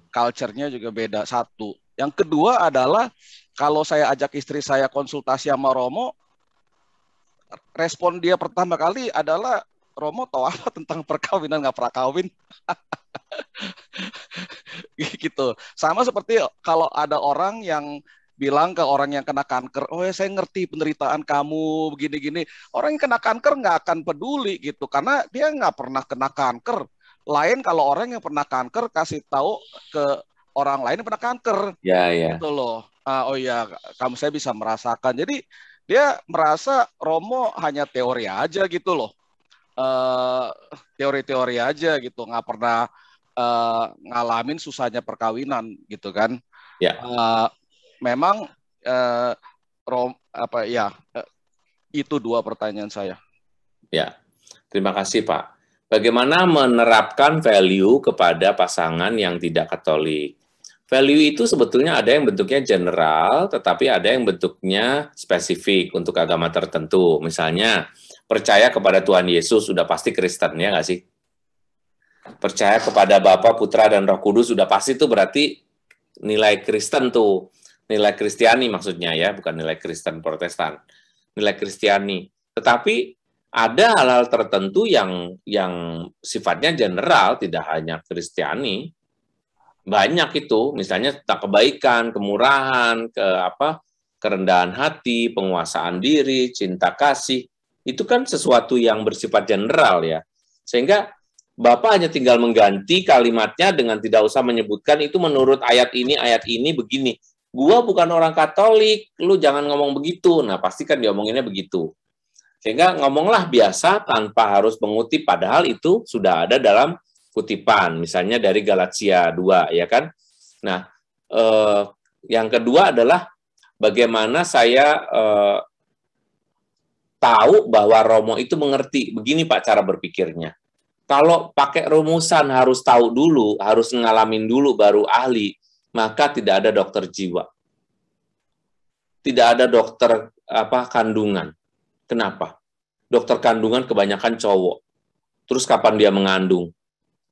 culture-nya juga beda, satu. Yang kedua adalah kalau saya ajak istri saya konsultasi sama Romo, respon dia pertama kali adalah, Romo tahu apa tentang perkawinan, nggak pernah kawin. Gitu. Sama seperti kalau ada orang yang bilang ke orang yang kena kanker, oh ya saya ngerti penderitaan kamu begini-gini. Orang yang kena kanker nggak akan peduli gitu, karena dia nggak pernah kena kanker. Lain kalau orang yang pernah kanker kasih tahu ke orang lain yang pernah kanker, gitu loh. Oh ya, saya bisa merasakan. Jadi dia merasa Romo hanya teori aja gitu loh, teori-teori aja gitu, nggak pernah ngalamin susahnya perkawinan gitu kan. Memang itu 2 pertanyaan saya. Ya, terima kasih Pak. Bagaimana menerapkan value kepada pasangan yang tidak Katolik? Value itu sebetulnya ada yang bentuknya general, tetapi ada yang bentuknya spesifik untuk agama tertentu. Misalnya, percaya kepada Tuhan Yesus sudah pasti Kristen, ya nggak sih? Percaya kepada Bapa, Putra, dan Roh Kudus sudah pasti itu berarti nilai Kristen tuh. Nilai Kristiani maksudnya ya, bukan nilai Kristen Protestan. Nilai Kristiani. Tetapi ada hal-hal tertentu yang sifatnya general, tidak hanya Kristiani. Banyak itu, misalnya tentang kebaikan, kemurahan, kerendahan hati, penguasaan diri, cinta kasih. Itu kan sesuatu yang bersifat general ya. Sehingga Bapak hanya tinggal mengganti kalimatnya dengan tidak usah menyebutkan itu menurut ayat ini begini. Gua bukan orang Katolik, lu jangan ngomong begitu. Nah, pasti kan diomonginnya begitu. Sehingga ngomonglah biasa tanpa harus mengutip, padahal itu sudah ada dalam kutipan. Misalnya dari Galatia 2, ya kan? Nah, yang kedua adalah bagaimana saya tahu bahwa Romo itu mengerti. Begini Pak cara berpikirnya. Kalau pakai rumusan harus tahu dulu, harus ngalamin dulu baru ahli, maka tidak ada dokter jiwa. Tidak ada dokter kandungan. Kenapa? Dokter kandungan kebanyakan cowok. Terus kapan dia mengandung?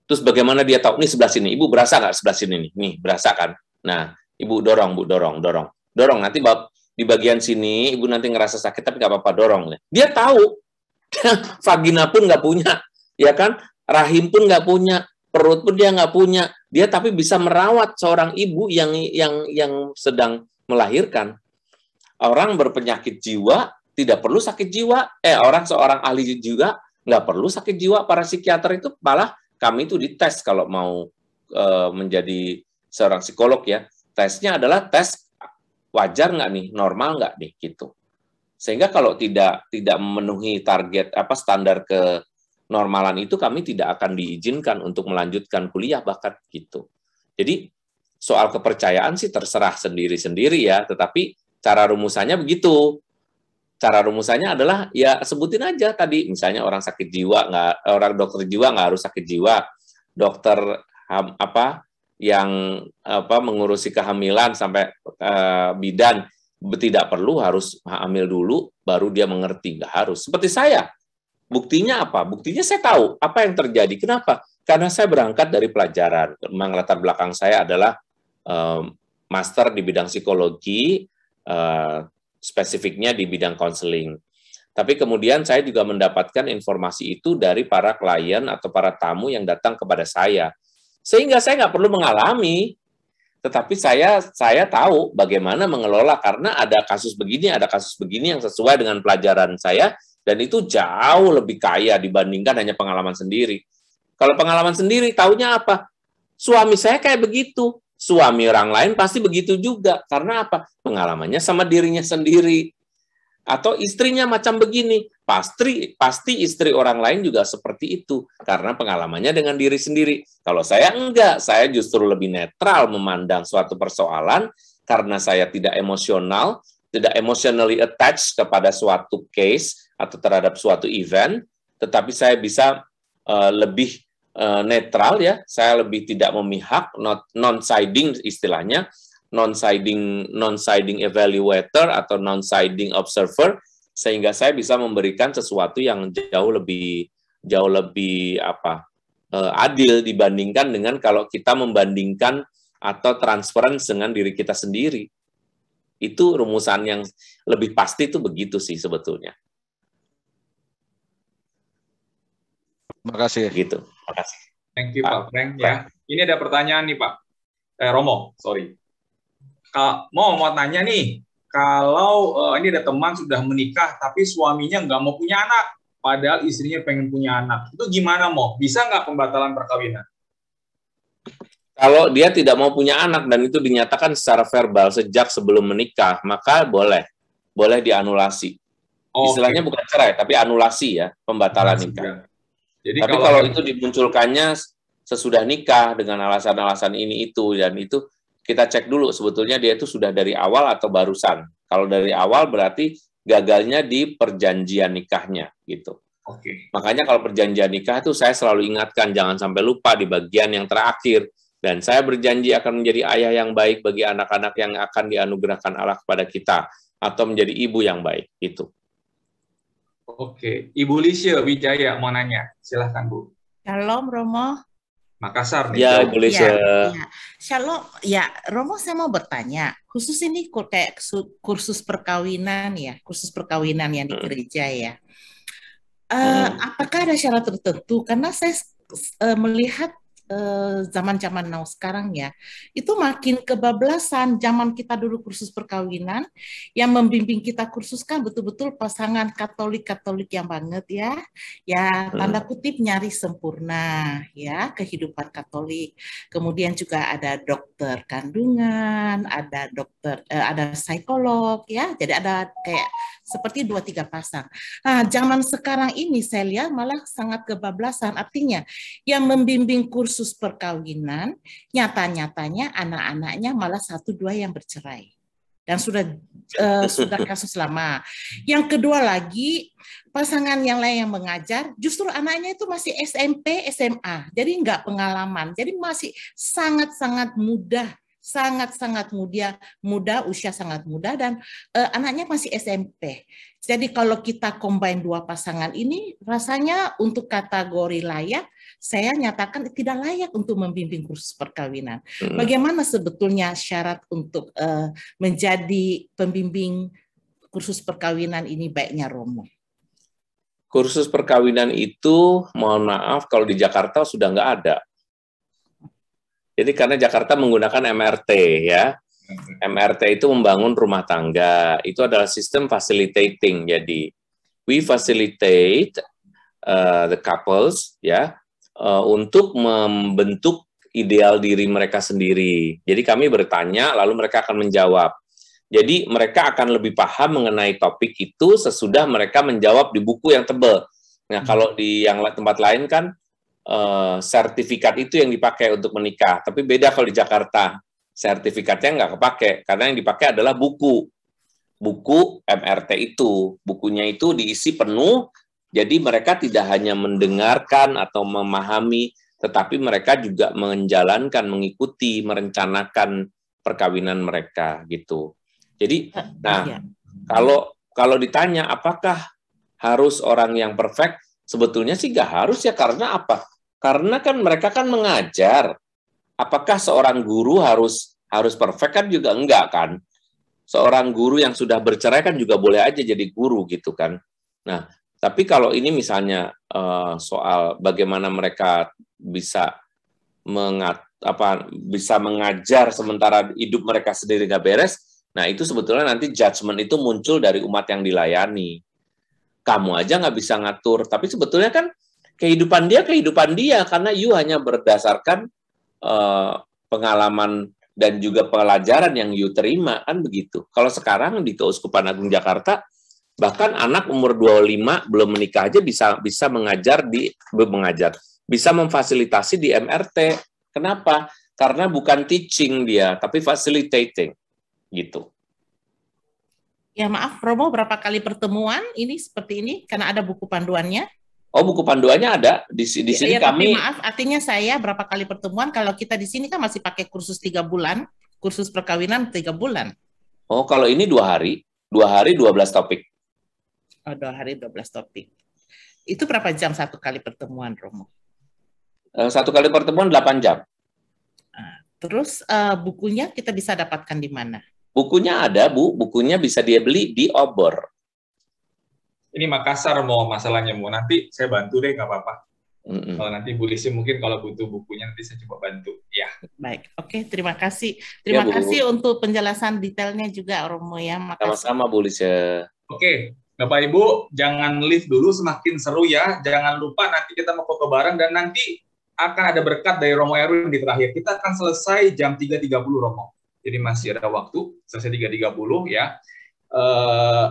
Terus bagaimana dia tahu? Nih sebelah sini, ibu berasa nggak sebelah sini nih? Nih berasa kan? Nah, ibu dorong, dorong. Nanti di bagian sini ibu nanti ngerasa sakit tapi nggak apa-apa, dorong. Dia tahu. Vagina pun nggak punya, ya kan? Rahim pun nggak punya. Perut pun dia nggak punya, dia tapi bisa merawat seorang ibu yang sedang melahirkan. Orang berpenyakit jiwa tidak perlu sakit jiwa. Seorang ahli jiwa nggak perlu sakit jiwa. Para psikiater itu malah kami itu dites kalau mau menjadi seorang psikolog ya. Tesnya adalah tes wajar nggak nih, normal nggak nih, gitu. Sehingga kalau tidak memenuhi target standar kenormalan itu, kami tidak akan diizinkan untuk melanjutkan kuliah bahkan gitu. Jadi soal kepercayaan sih terserah sendiri-sendiri ya, tetapi cara rumusannya begitu. Cara rumusannya adalah ya sebutin aja tadi, misalnya orang sakit jiwa orang dokter jiwa nggak harus sakit jiwa, dokter yang mengurusi kehamilan sampai bidan tidak perlu harus hamil dulu baru dia mengerti, nggak harus. Seperti saya, buktinya apa? Buktinya saya tahu apa yang terjadi. Kenapa? Karena saya berangkat dari pelajaran. Memang latar belakang saya adalah master di bidang psikologi, spesifiknya di bidang konseling. Tapi kemudian saya juga mendapatkan informasi itu dari para klien atau para tamu yang datang kepada saya. Sehingga saya nggak perlu mengalami, tetapi saya tahu bagaimana mengelola, karena ada kasus begini yang sesuai dengan pelajaran saya, dan itu jauh lebih kaya dibandingkan hanya pengalaman sendiri. Kalau pengalaman sendiri, taunya apa? Suami saya kayak begitu, suami orang lain pasti begitu juga. Karena apa? Pengalamannya sama dirinya sendiri. Atau istrinya macam begini, pasti istri orang lain juga seperti itu, karena pengalamannya dengan diri sendiri. Kalau saya enggak, saya justru lebih netral memandang suatu persoalan, karena saya tidak emosional, tidak emotionally attached kepada suatu case atau terhadap suatu event, tetapi saya bisa lebih netral ya, saya lebih tidak memihak, non-siding istilahnya, non-siding evaluator atau non-siding observer, sehingga saya bisa memberikan sesuatu yang jauh lebih adil dibandingkan dengan kalau kita membandingkan atau transference dengan diri kita sendiri. Itu rumusan yang lebih pasti itu begitu sih sebetulnya. Terima kasih. Gitu. Terima kasih. Thank you Pak Frank ya. Ini ada pertanyaan nih Pak. Romo, sorry. Mau tanya nih, kalau ini ada teman sudah menikah tapi suaminya nggak mau punya anak, padahal istrinya pengen punya anak, itu gimana mau? Bisa nggak pembatalan perkawinan? Kalau dia tidak mau punya anak dan itu dinyatakan secara verbal sejak sebelum menikah, maka boleh dianulasi. Istilahnya bukan cerai, tapi anulasi ya, pembatalan nikah. Jadi tapi kalau itu dimunculkannya sesudah nikah dengan alasan-alasan ini itu dan itu, kita cek dulu sebetulnya dia itu sudah dari awal atau barusan. Kalau dari awal berarti gagalnya di perjanjian nikahnya gitu. Oke. Makanya kalau perjanjian nikah itu saya selalu ingatkan jangan sampai lupa di bagian yang terakhir. Dan saya berjanji akan menjadi ayah yang baik bagi anak-anak yang akan dianugerahkan Allah kepada kita, atau menjadi ibu yang baik itu. Oke, Ibu Lisha Wijaya mau nanya, silahkan Bu. Shalom Romo. Makassar nih. Ya, boleh ya. Shalom, ya Romo saya mau bertanya, khusus ini kayak kursus perkawinan ya, kursus perkawinan yang di gereja ya. Apakah ada syarat tertentu? Karena saya melihat zaman-zaman now sekarang ya, itu makin kebablasan. Zaman kita dulu kursus perkawinan, yang membimbing kita kursus kan betul-betul pasangan Katolik yang banget ya tanda kutip nyari sempurna ya kehidupan Katolik. Kemudian juga ada dokter kandungan, ada dokter, ada psikolog ya, jadi ada kayak seperti 2-3 pasang. Nah, zaman sekarang ini saya lihat malah sangat kebablasan. Artinya yang membimbing kursus perkawinan, nyata-nyatanya anak-anaknya malah 1-2 yang bercerai. Dan sudah kasus lama. Yang kedua lagi, pasangan yang lain yang mengajar, justru anaknya itu masih SMP, SMA. Jadi enggak pengalaman. Jadi masih sangat-sangat muda, usia sangat muda, dan anaknya masih SMP. Jadi kalau kita combine 2 pasangan ini, rasanya untuk kategori layak, saya nyatakan tidak layak untuk membimbing kursus perkawinan. Bagaimana sebetulnya syarat untuk menjadi pembimbing kursus perkawinan ini baiknya Romo? Kursus perkawinan itu, mohon maaf, kalau di Jakarta sudah nggak ada. Jadi karena Jakarta menggunakan MRT ya, MRT itu membangun rumah tangga, itu adalah sistem facilitating. Jadi we facilitate the couples ya untuk membentuk ideal diri mereka sendiri. Jadi kami bertanya, lalu mereka akan menjawab. Jadi mereka akan lebih paham mengenai topik itu sesudah mereka menjawab di buku yang tebal. Nah, kalau di yang tempat lain kan sertifikat itu yang dipakai untuk menikah. Tapi beda kalau di Jakarta. Sertifikatnya nggak kepake, karena yang dipakai adalah buku MRT itu. Bukunya itu diisi penuh, jadi mereka tidak hanya mendengarkan atau memahami, tetapi mereka juga menjalankan, mengikuti, merencanakan perkawinan mereka gitu. Jadi, nah, kalau ditanya apakah harus orang yang perfect, sebetulnya sih nggak harus ya, karena apa? Karena kan mereka kan mengajar. Apakah seorang guru harus perfect kan juga enggak kan? Seorang guru yang sudah bercerai kan juga boleh aja jadi guru gitu kan. Nah, tapi kalau ini misalnya soal bagaimana mereka bisa mengajar sementara hidup mereka sendiri nggak beres, nah itu sebetulnya nanti judgement itu muncul dari umat yang dilayani. Kamu aja nggak bisa ngatur, tapi sebetulnya kan kehidupan dia, karena you hanya berdasarkan pengalaman dan juga pelajaran yang you terima, kan begitu. Kalau sekarang di Keuskupan Agung Jakarta, bahkan anak umur 25 belum menikah aja bisa bisa memfasilitasi di MRT. Kenapa? Karena bukan teaching dia, tapi facilitating. Gitu. Ya maaf, Romo, berapa kali pertemuan ini seperti ini? Karena ada buku panduannya. Oh, buku panduannya ada. Di sini ya, kami... Tapi maaf, artinya saya berapa kali pertemuan, kalau kita di sini kan masih pakai kursus 3 bulan, kursus perkawinan 3 bulan. Oh, kalau ini 2 hari. 2 hari 12 topik. Oh, 2 hari 12 topik. Itu berapa jam satu kali pertemuan, Romo? Satu kali pertemuan 8 jam. Terus bukunya kita bisa dapatkan di mana? Bukunya ada, Bu. Bukunya bisa dia beli di Obor. Ini Makassar mau masalahnya, mau nanti saya bantu deh, nggak apa-apa. Kalau nanti Bu Lisi mungkin kalau butuh bukunya nanti saya coba bantu. Ya. Baik, oke, terima kasih. Terima kasih untuk penjelasan detailnya juga, Romo ya. Sama-sama, Bu Lisi. Oke, Bapak Ibu jangan leave dulu, semakin seru ya. Jangan lupa nanti kita mau foto bareng dan nanti akan ada berkat dari Romo Erwin di terakhir. Kita akan selesai jam 3.30 Romo. Jadi masih ada waktu, selesai 3.30 ya.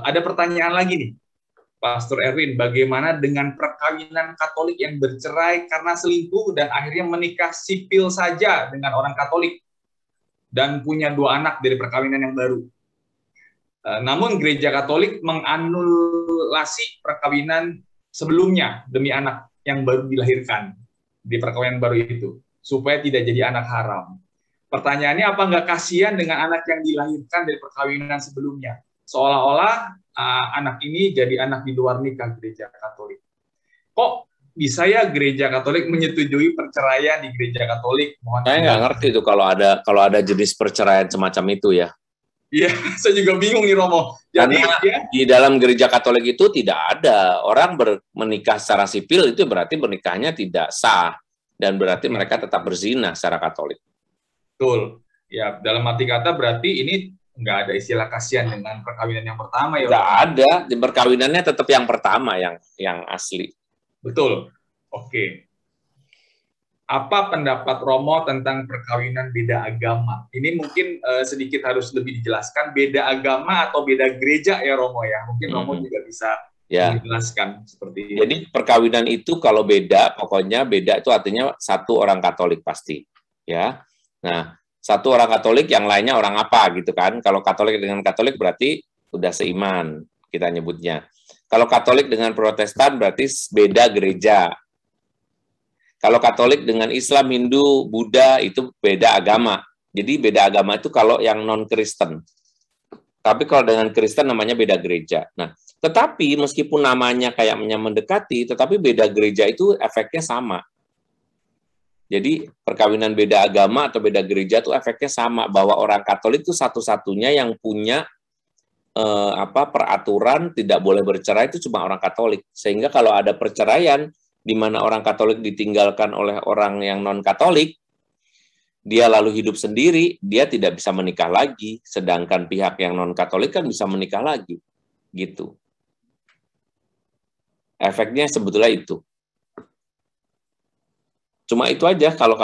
Ada pertanyaan lagi nih, Pastor Erwin, bagaimana dengan perkawinan Katolik yang bercerai karena selingkuh dan akhirnya menikah sipil saja dengan orang Katolik dan punya 2 anak dari perkawinan yang baru. Namun gereja Katolik menganulasi perkawinan sebelumnya demi anak yang baru dilahirkan di perkawinan baru itu, supaya tidak jadi anak haram. Pertanyaannya, apa nggak kasihan dengan anak yang dilahirkan dari perkawinan sebelumnya? Seolah-olah anak ini jadi anak di luar nikah gereja Katolik. Kok bisa ya gereja Katolik menyetujui perceraian di gereja Katolik? Saya nggak ngerti itu kalau ada jenis perceraian semacam itu ya. Iya, saya juga bingung nih Romo. Jadi di dalam gereja Katolik itu tidak ada orang menikah secara sipil, itu berarti menikahnya tidak sah dan berarti mereka tetap berzina secara Katolik. Betul. Ya, dalam arti kata berarti ini nggak ada istilah kasihan dengan perkawinan yang pertama ya. Nggak ada, perkawinannya tetap yang pertama yang asli. Betul. Oke. Apa pendapat Romo tentang perkawinan beda agama? Ini mungkin sedikit harus lebih dijelaskan, beda agama atau beda gereja ya Romo ya. Mungkin Romo juga bisa menjelaskan seperti ini. Jadi perkawinan itu kalau beda, pokoknya beda itu artinya satu orang Katolik pasti, ya. Nah, satu orang Katolik, yang lainnya orang apa gitu kan? Kalau Katolik dengan Katolik berarti udah seiman kita nyebutnya. Kalau Katolik dengan Protestan berarti beda gereja. Kalau Katolik dengan Islam, Hindu, Buddha itu beda agama. Jadi beda agama itu kalau yang non-Kristen. Tapi kalau dengan Kristen namanya beda gereja. Nah, tetapi meskipun namanya kayaknya mendekati, tetapi beda gereja itu efeknya sama. Jadi perkawinan beda agama atau beda gereja itu efeknya sama, bahwa orang Katolik itu satu-satunya yang punya peraturan tidak boleh bercerai itu cuma orang Katolik. Sehingga kalau ada perceraian di mana orang Katolik ditinggalkan oleh orang yang non-Katolik, dia lalu hidup sendiri, dia tidak bisa menikah lagi, sedangkan pihak yang non-Katolik kan bisa menikah lagi. Gitu. Efeknya sebetulnya itu. Cuma itu aja kalau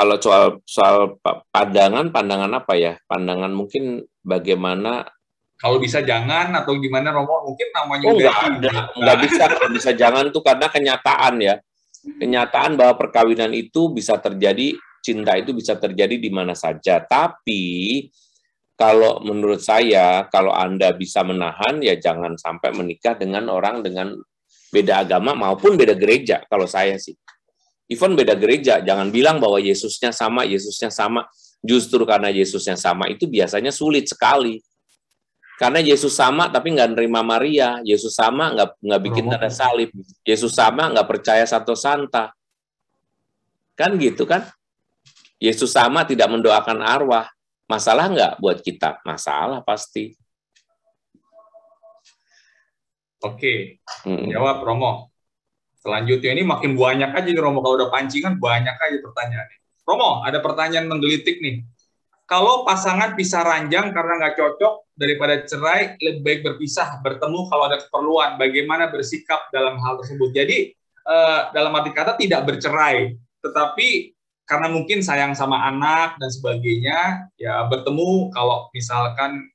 soal pandangan apa ya? Pandangan mungkin bagaimana Kalau bisa jangan atau gimana Romo? Mungkin namanya Oh, udah nggak ada. cinta. Nggak bisa kalau bisa jangan tuh karena kenyataan ya. Kenyataan bahwa perkawinan itu bisa terjadi, cinta itu bisa terjadi di mana saja. Tapi kalau menurut saya, kalau Anda bisa menahan, ya jangan sampai menikah dengan orang dengan beda agama maupun beda gereja. Kalau saya sih, even beda gereja, jangan bilang bahwa Yesusnya sama, Yesusnya sama. Justru karena Yesusnya sama itu biasanya sulit sekali. Karena Yesus sama tapi nggak nerima Maria, Yesus sama nggak bikin tanda salib, Yesus sama nggak percaya Santo Santa, kan gitu kan? Yesus sama tidak mendoakan arwah, masalah nggak buat kita? Masalah pasti. Oke, jawab Romo. Selanjutnya ini makin banyak aja nih Romo, kalau udah pancingan banyak aja pertanyaannya. Romo, ada pertanyaan menggelitik nih. Kalau pasangan pisah ranjang karena nggak cocok, daripada cerai, lebih baik berpisah, bertemu kalau ada keperluan. Bagaimana bersikap dalam hal tersebut? Jadi, dalam arti kata tidak bercerai, tetapi karena mungkin sayang sama anak dan sebagainya, ya bertemu kalau misalkan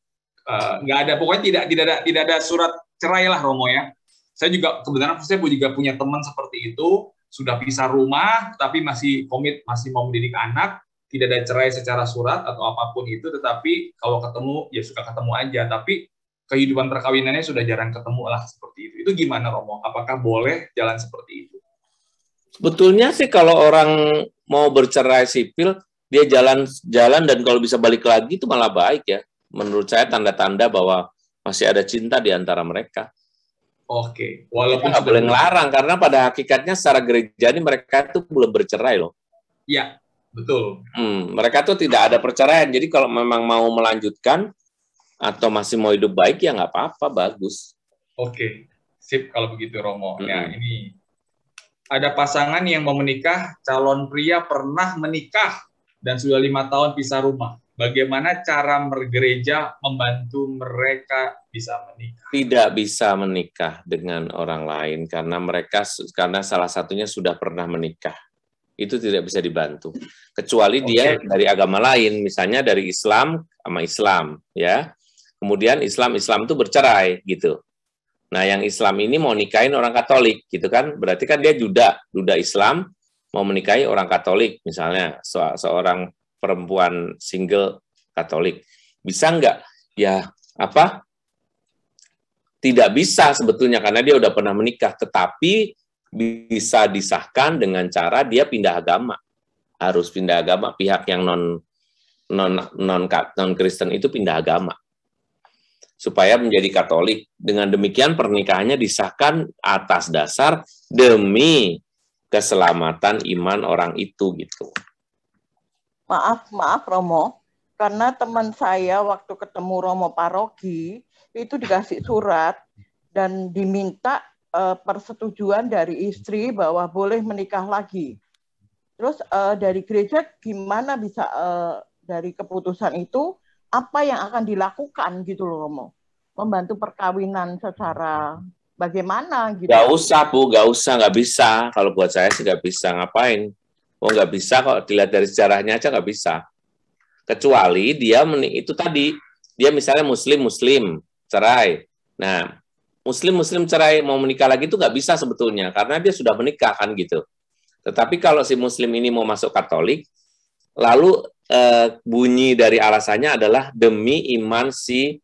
nggak ada, pokoknya tidak ada surat cerai lah Romo ya. Saya juga kebetulan saya juga punya teman seperti itu, sudah pisah rumah, tapi masih komit, masih mau mendidik anak. Tidak ada cerai secara surat atau apapun itu, tetapi kalau ketemu, ya suka ketemu aja. Tapi kehidupan perkawinannya sudah jarang ketemu lah, seperti itu. Itu gimana, Romo? Apakah boleh jalan seperti itu? Sebetulnya sih kalau orang mau bercerai sipil, dia jalan dan kalau bisa balik lagi itu malah baik ya. Menurut saya tanda-tanda bahwa masih ada cinta di antara mereka. Oke. Walaupun nggak boleh ngelarang, karena pada hakikatnya secara gereja ini mereka itu belum bercerai loh. Iya. Betul. Mereka tuh tidak ada perceraian. Jadi kalau memang mau melanjutkan atau masih mau hidup baik ya nggak apa-apa, bagus. Oke, sip kalau begitu Romo. Ya ini ada pasangan yang mau menikah, calon pria pernah menikah dan sudah 5 tahun pisah rumah. Bagaimana cara gereja membantu mereka bisa menikah? Tidak bisa menikah dengan orang lain karena salah satunya sudah pernah menikah. Itu tidak bisa dibantu, kecuali dia dari agama lain, misalnya dari Islam sama Islam, ya. Kemudian Islam itu bercerai gitu. Nah, yang Islam ini mau nikahin orang Katolik, gitu kan? Berarti kan dia duda Islam mau menikahi orang Katolik, misalnya seorang perempuan single Katolik, bisa nggak? Ya apa? Tidak bisa sebetulnya karena dia udah pernah menikah, tetapi bisa disahkan dengan cara dia pindah agama. Harus pindah agama, pihak yang non Kristen itu pindah agama supaya menjadi Katolik. Dengan demikian pernikahannya disahkan atas dasar demi keselamatan iman orang itu gitu. Maaf Romo, karena teman saya waktu ketemu Romo paroki itu dikasih surat dan diminta persetujuan dari istri bahwa boleh menikah lagi. Terus dari gereja gimana bisa dari keputusan itu apa yang akan dilakukan gitu loh Romo? Membantu perkawinan secara bagaimana gitu? Gak usah Bu, gak usah, nggak bisa. Kalau buat saya sih nggak bisa, ngapain? Oh nggak bisa kok, dilihat dari sejarahnya aja nggak bisa. Kecuali dia itu tadi, dia misalnya muslim cerai. Nah, Muslim cerai mau menikah lagi itu nggak bisa sebetulnya karena dia sudah menikah kan gitu. Tetapi kalau si Muslim ini mau masuk Katolik, lalu bunyi dari alasannya adalah demi iman si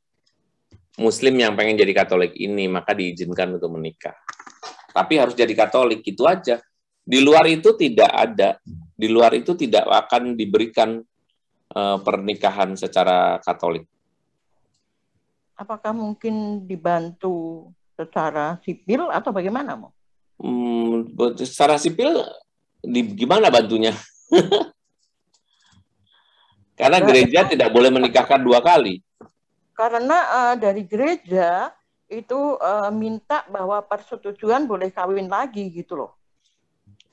Muslim yang pengen jadi Katolik ini, maka diizinkan untuk menikah. Tapi harus jadi Katolik, itu aja. Di luar itu tidak ada. Di luar itu tidak akan diberikan pernikahan secara Katolik. Apakah mungkin dibantu secara sipil atau bagaimana, Mo? Secara sipil, gimana bantunya? Karena gereja tidak boleh menikahkan 2 kali. Karena dari gereja itu minta bahwa persetujuan boleh kawin lagi gitu loh.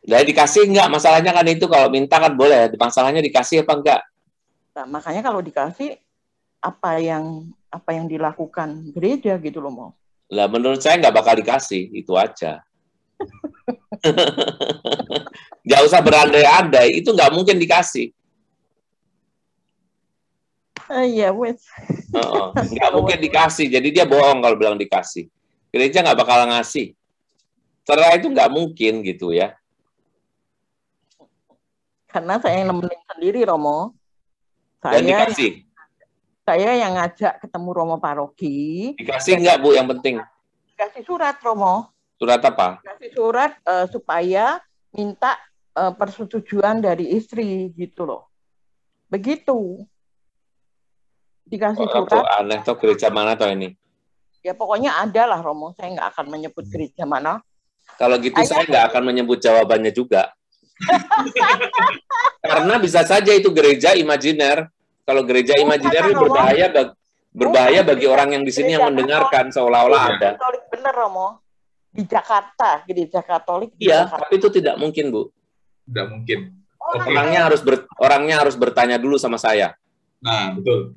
Nah, dikasih enggak? Masalahnya kan itu, kalau minta kan boleh. Masalahnya dikasih apa enggak? Nah, makanya kalau dikasih, apa yang dilakukan gereja gitu loh, Mo. Lah menurut saya nggak bakal dikasih, itu aja. Nggak usah berandai-andai, itu nggak mungkin dikasih. Iya, wes. Nggak mungkin dikasih, jadi dia bohong kalau bilang dikasih. Gereja nggak bakal ngasih. Cerai itu nggak mungkin gitu ya. Karena saya yang nemenin sendiri, Romo. Dan dikasih. Saya yang ngajak ketemu Romo paroki. Dikasih nggak, Bu, yang penting? Dikasih surat, Romo. Surat apa? Dikasih surat supaya minta persetujuan dari istri, gitu loh. Begitu. Dikasih surat. Aneh tuh, gereja mana tuh ini? Ya pokoknya ada lah, Romo. Saya nggak akan menyebut gereja mana. Kalau gitu saya nggak akan menyebut jawabannya juga. Karena bisa saja itu gereja imajiner. Kalau gereja imajiner ini berbahaya bagi orang yang di sini yang mendengarkan seolah-olah ada. Katolik bener, Romo. Di Jakarta, gereja Katolik. Iya, tapi itu tidak mungkin, Bu. Tidak mungkin. Orangnya harus bertanya dulu sama saya. Nah, betul.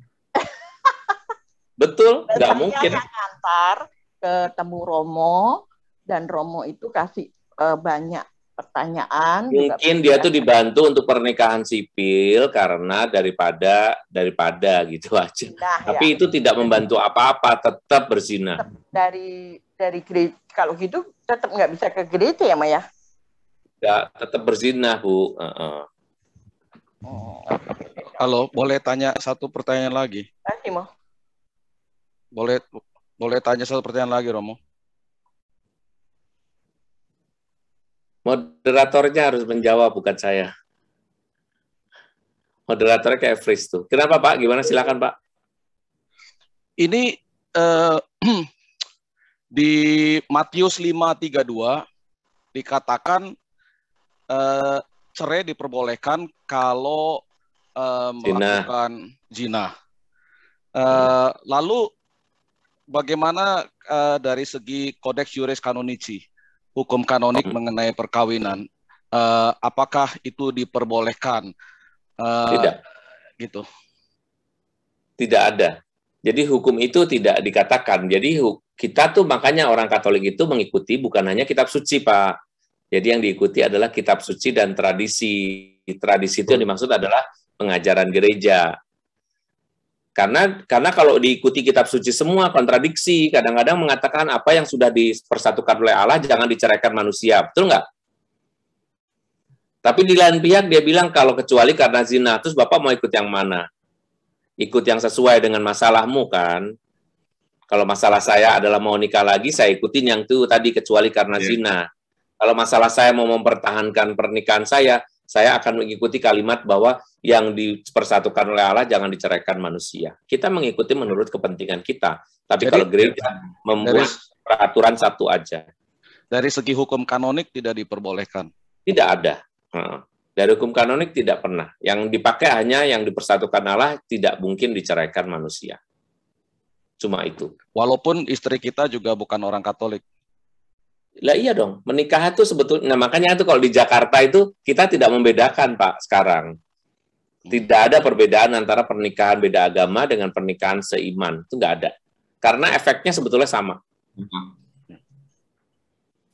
Betul, nggak mungkin. Saya antar ketemu Romo, dan Romo itu kasih banyak pertanyaan. Mungkin dia tuh dibantu untuk pernikahan sipil karena daripada gitu aja. Nah, tapi ya, itu tidak membantu apa-apa, tetap berzina. Dari gereja, kalau gitu tetap nggak bisa ke gereja ya, Maya? Ya, tetap berzina, Bu. Halo, boleh tanya satu pertanyaan lagi? Mo. Boleh tanya satu pertanyaan lagi, Romo? Moderatornya harus menjawab, bukan saya. Moderatornya kayak freeze tuh. Kenapa, Pak? Gimana? Silakan, Pak. Ini di Matius 5:32 dikatakan cerai diperbolehkan kalau melakukan zina. Lalu bagaimana dari segi kodeks juris kanonici, hukum kanonik mengenai perkawinan, apakah itu diperbolehkan? Tidak. Gitu. Tidak ada. Jadi hukum itu tidak dikatakan. Jadi kita tuh makanya orang Katolik itu mengikuti bukan hanya kitab suci, Pak. Jadi yang diikuti adalah kitab suci dan tradisi. Tradisi itu yang dimaksud adalah pengajaran gereja. Karena kalau diikuti kitab suci semua kontradiksi, kadang-kadang mengatakan apa yang sudah dipersatukan oleh Allah jangan diceraikan manusia, betul nggak? Tapi di lain pihak dia bilang kalau kecuali karena zina, terus Bapak mau ikut yang mana? Ikut yang sesuai dengan masalahmu kan? Kalau masalah saya adalah mau nikah lagi, saya ikutin yang itu tadi kecuali karena zina. Kalau masalah saya mau mempertahankan pernikahan saya akan mengikuti kalimat bahwa yang dipersatukan oleh Allah jangan diceraikan manusia. Kita mengikuti menurut kepentingan kita. Tapi jadi, kalau gereja membuat peraturan satu aja. Dari segi hukum kanonik tidak diperbolehkan? Tidak ada. Dari hukum kanonik tidak pernah. Yang dipakai hanya yang dipersatukan Allah tidak mungkin diceraikan manusia. Cuma itu. Walaupun istri kita juga bukan orang Katolik. Lah iya dong, menikah itu sebetulnya, makanya itu kalau di Jakarta itu kita tidak membedakan, Pak, sekarang. Tidak ada perbedaan antara pernikahan beda agama dengan pernikahan seiman. Itu nggak ada. Karena efeknya sebetulnya sama.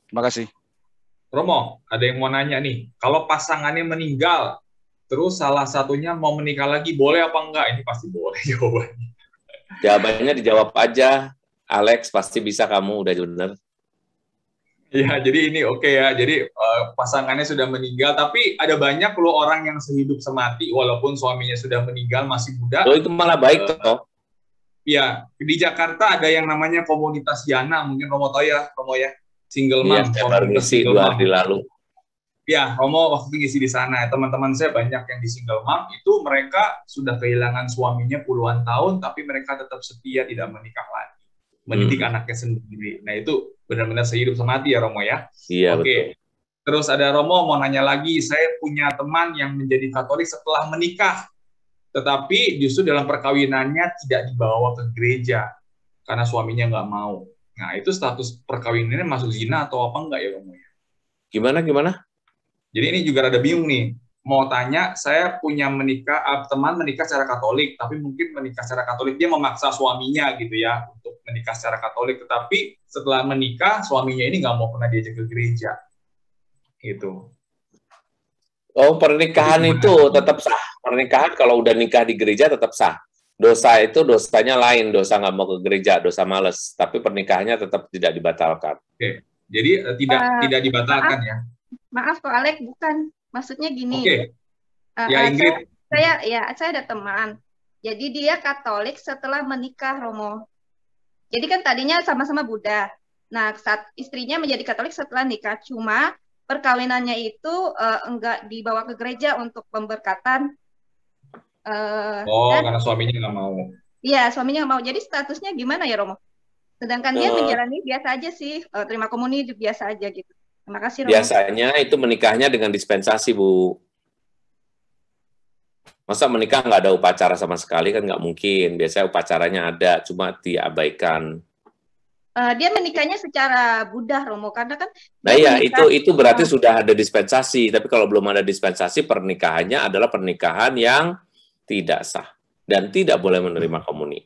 Terima kasih. Romo, ada yang mau nanya nih. Kalau pasangannya meninggal, terus salah satunya mau menikah lagi, boleh apa enggak? Ini pasti boleh jawabannya. Jawabannya dijawab aja. Alex, pasti bisa kamu, udah benar. Ya, jadi ini oke ya. Jadi pasangannya sudah meninggal, tapi ada banyak loh orang yang sehidup semati walaupun suaminya sudah meninggal masih muda. Oh, itu malah baik toh. Ya, di Jakarta ada yang namanya komunitas Yana, mungkin Romo tahu ya, Romo ya. Single mom. Iya, baru ngisi 2 hari lalu. Ya, Romo waktu ngisi di sana. Teman-teman saya banyak yang di single mom, itu mereka sudah kehilangan suaminya puluhan tahun, tapi mereka tetap setia tidak menikah lagi. Mendidik anaknya sendiri. Nah, itu benar-benar sehidup semati ya, Romo ya? Iya, Oke. betul. Terus ada Romo mau nanya lagi, saya punya teman yang menjadi Katolik setelah menikah, tetapi justru dalam perkawinannya tidak dibawa ke gereja, karena suaminya nggak mau. Nah, itu status perkawinannya masuk zina atau apa enggak ya, Romo? Gimana? Jadi ini juga rada bingung nih. Mau tanya, saya punya teman menikah secara Katolik, tapi mungkin menikah secara Katolik dia memaksa suaminya gitu ya untuk menikah secara Katolik, tetapi setelah menikah suaminya ini nggak mau pernah diajak ke gereja, gitu. Oh, pernikahan itu tetap sah. Pernikahan kalau udah nikah di gereja tetap sah. Dosa itu dosanya lain, dosa nggak mau ke gereja, dosa males. Tapi pernikahannya tetap tidak dibatalkan. Oke. Jadi tidak dibatalkan ya. Maaf Ko Alek, bukan. Maksudnya gini. Oke. Ya Ingrid. Saya ada teman. Jadi dia Katolik setelah menikah, Romo. Jadi kan tadinya sama-sama Buddha. Nah, saat istrinya menjadi Katolik setelah nikah, cuma perkawinannya itu enggak dibawa ke gereja untuk pemberkatan. Karena suaminya nggak mau. Iya, suaminya nggak mau. Jadi statusnya gimana ya, Romo? Sedangkan dia menjalani biasa aja sih, terima komuni biasa aja gitu. Terima kasih, Romo. Biasanya itu menikahnya dengan dispensasi, Bu. Masa menikah nggak ada upacara sama sekali kan nggak mungkin. Biasanya upacaranya ada, cuma diabaikan. Dia menikahnya secara Buddha, Romo, karena kan. Nah iya, itu berarti sudah ada dispensasi. Tapi kalau belum ada dispensasi, pernikahannya adalah pernikahan yang tidak sah dan tidak boleh menerima komuni.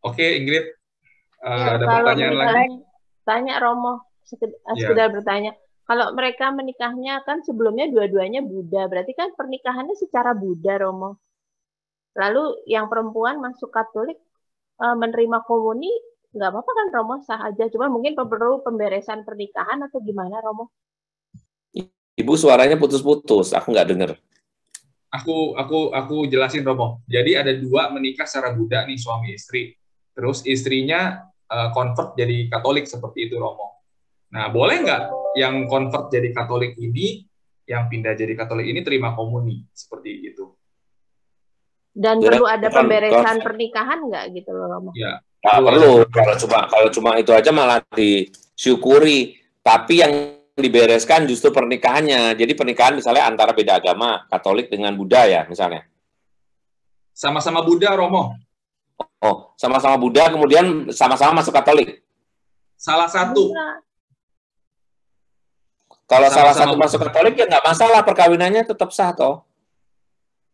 Oke, Ingrid, ada pertanyaan lagi? Tanya Romo, sekedar bertanya. Kalau mereka menikahnya kan sebelumnya dua-duanya Buddha, berarti kan pernikahannya secara Buddha, Romo. Lalu yang perempuan masuk Katolik menerima komuni, nggak apa-apa kan, Romo, sah aja. Cuma mungkin perlu pemberesan pernikahan atau gimana, Romo? Ibu suaranya putus-putus, aku nggak dengar. Aku jelasin, Romo. Jadi ada dua menikah secara Buddha nih, suami istri. Terus istrinya convert jadi Katolik seperti itu, Romo. Nah, boleh nggak yang convert jadi Katolik ini, yang pindah jadi Katolik ini terima komuni seperti itu? Dan perlu ada pemberesan pernikahan nggak gitu loh, Romo? Ya. Nggak perlu. Kalau cuma itu aja malah disyukuri. Tapi yang dibereskan justru pernikahannya. Jadi pernikahan misalnya antara beda agama, Katolik dengan Buddha ya misalnya. Sama-sama Buddha, Romo. Oh, sama-sama Buddha kemudian sama-sama masuk Katolik. Salah satu. Kalau salah satu masuk Katolik ya nggak masalah, perkawinannya tetap sah toh.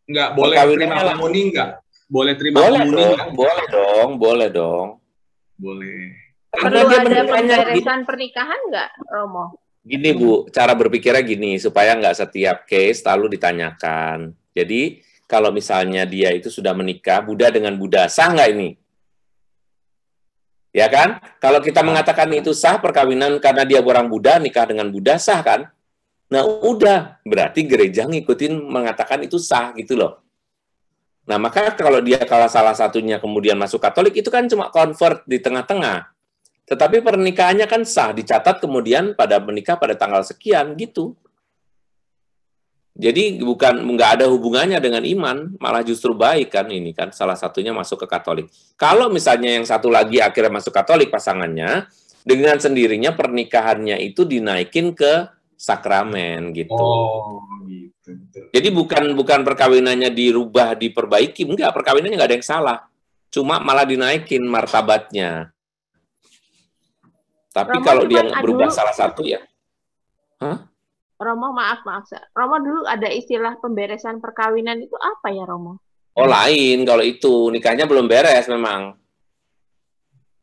Nggak boleh terima komuni nggak? Boleh terima komuni nggak? Boleh dong. Boleh. Perlu ada pemberesan pernikahan nggak, Romo? Gini Bu, cara berpikirnya gini, supaya nggak setiap case selalu ditanyakan. Jadi, kalau misalnya dia itu sudah menikah, Buddha dengan Buddha, sah nggak ini? Ya kan? Kalau kita mengatakan itu sah perkawinan karena dia orang Buddha, nikah dengan Buddha, sah kan? Nah, udah. Berarti gereja ngikutin mengatakan itu sah gitu loh. Nah, maka kalau dia salah satunya kemudian masuk Katolik, itu kan cuma convert di tengah-tengah. Tetapi pernikahannya kan sah, dicatat kemudian pada menikah pada tanggal sekian, gitu. Jadi nggak ada hubungannya dengan iman, malah justru baik kan ini kan, salah satunya masuk ke Katolik. Kalau misalnya yang satu lagi akhirnya masuk Katolik pasangannya, dengan sendirinya pernikahannya itu dinaikin ke sakramen gitu. Oh, gitu. Jadi bukan perkawinannya dirubah, diperbaiki, enggak, perkawinannya nggak ada yang salah. Cuma malah dinaikin martabatnya. Tapi Romo, kalau dia berubah salah satu ya. Hah? Romo, maaf. Romo dulu ada istilah pemberesan perkawinan itu apa ya, Romo? Oh, lain kalau itu. Nikahnya belum beres memang.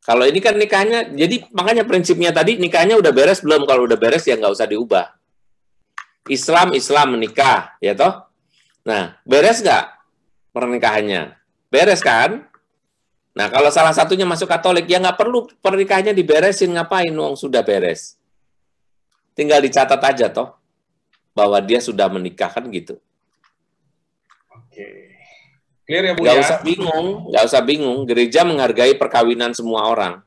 Kalau ini kan nikahnya, jadi makanya prinsipnya tadi nikahnya udah beres belum? Kalau udah beres ya nggak usah diubah. Islam menikah, ya toh? Nah, beres nggak pernikahannya? Beres kan? Nah, kalau salah satunya masuk Katolik, ya nggak perlu pernikahannya diberesin, ngapain? Wong sudah beres. Tinggal dicatat aja toh, bahwa dia sudah menikah kan gitu. Oke. Clear ya Bu nggak ya? Nggak usah bingung. Gereja menghargai perkawinan semua orang.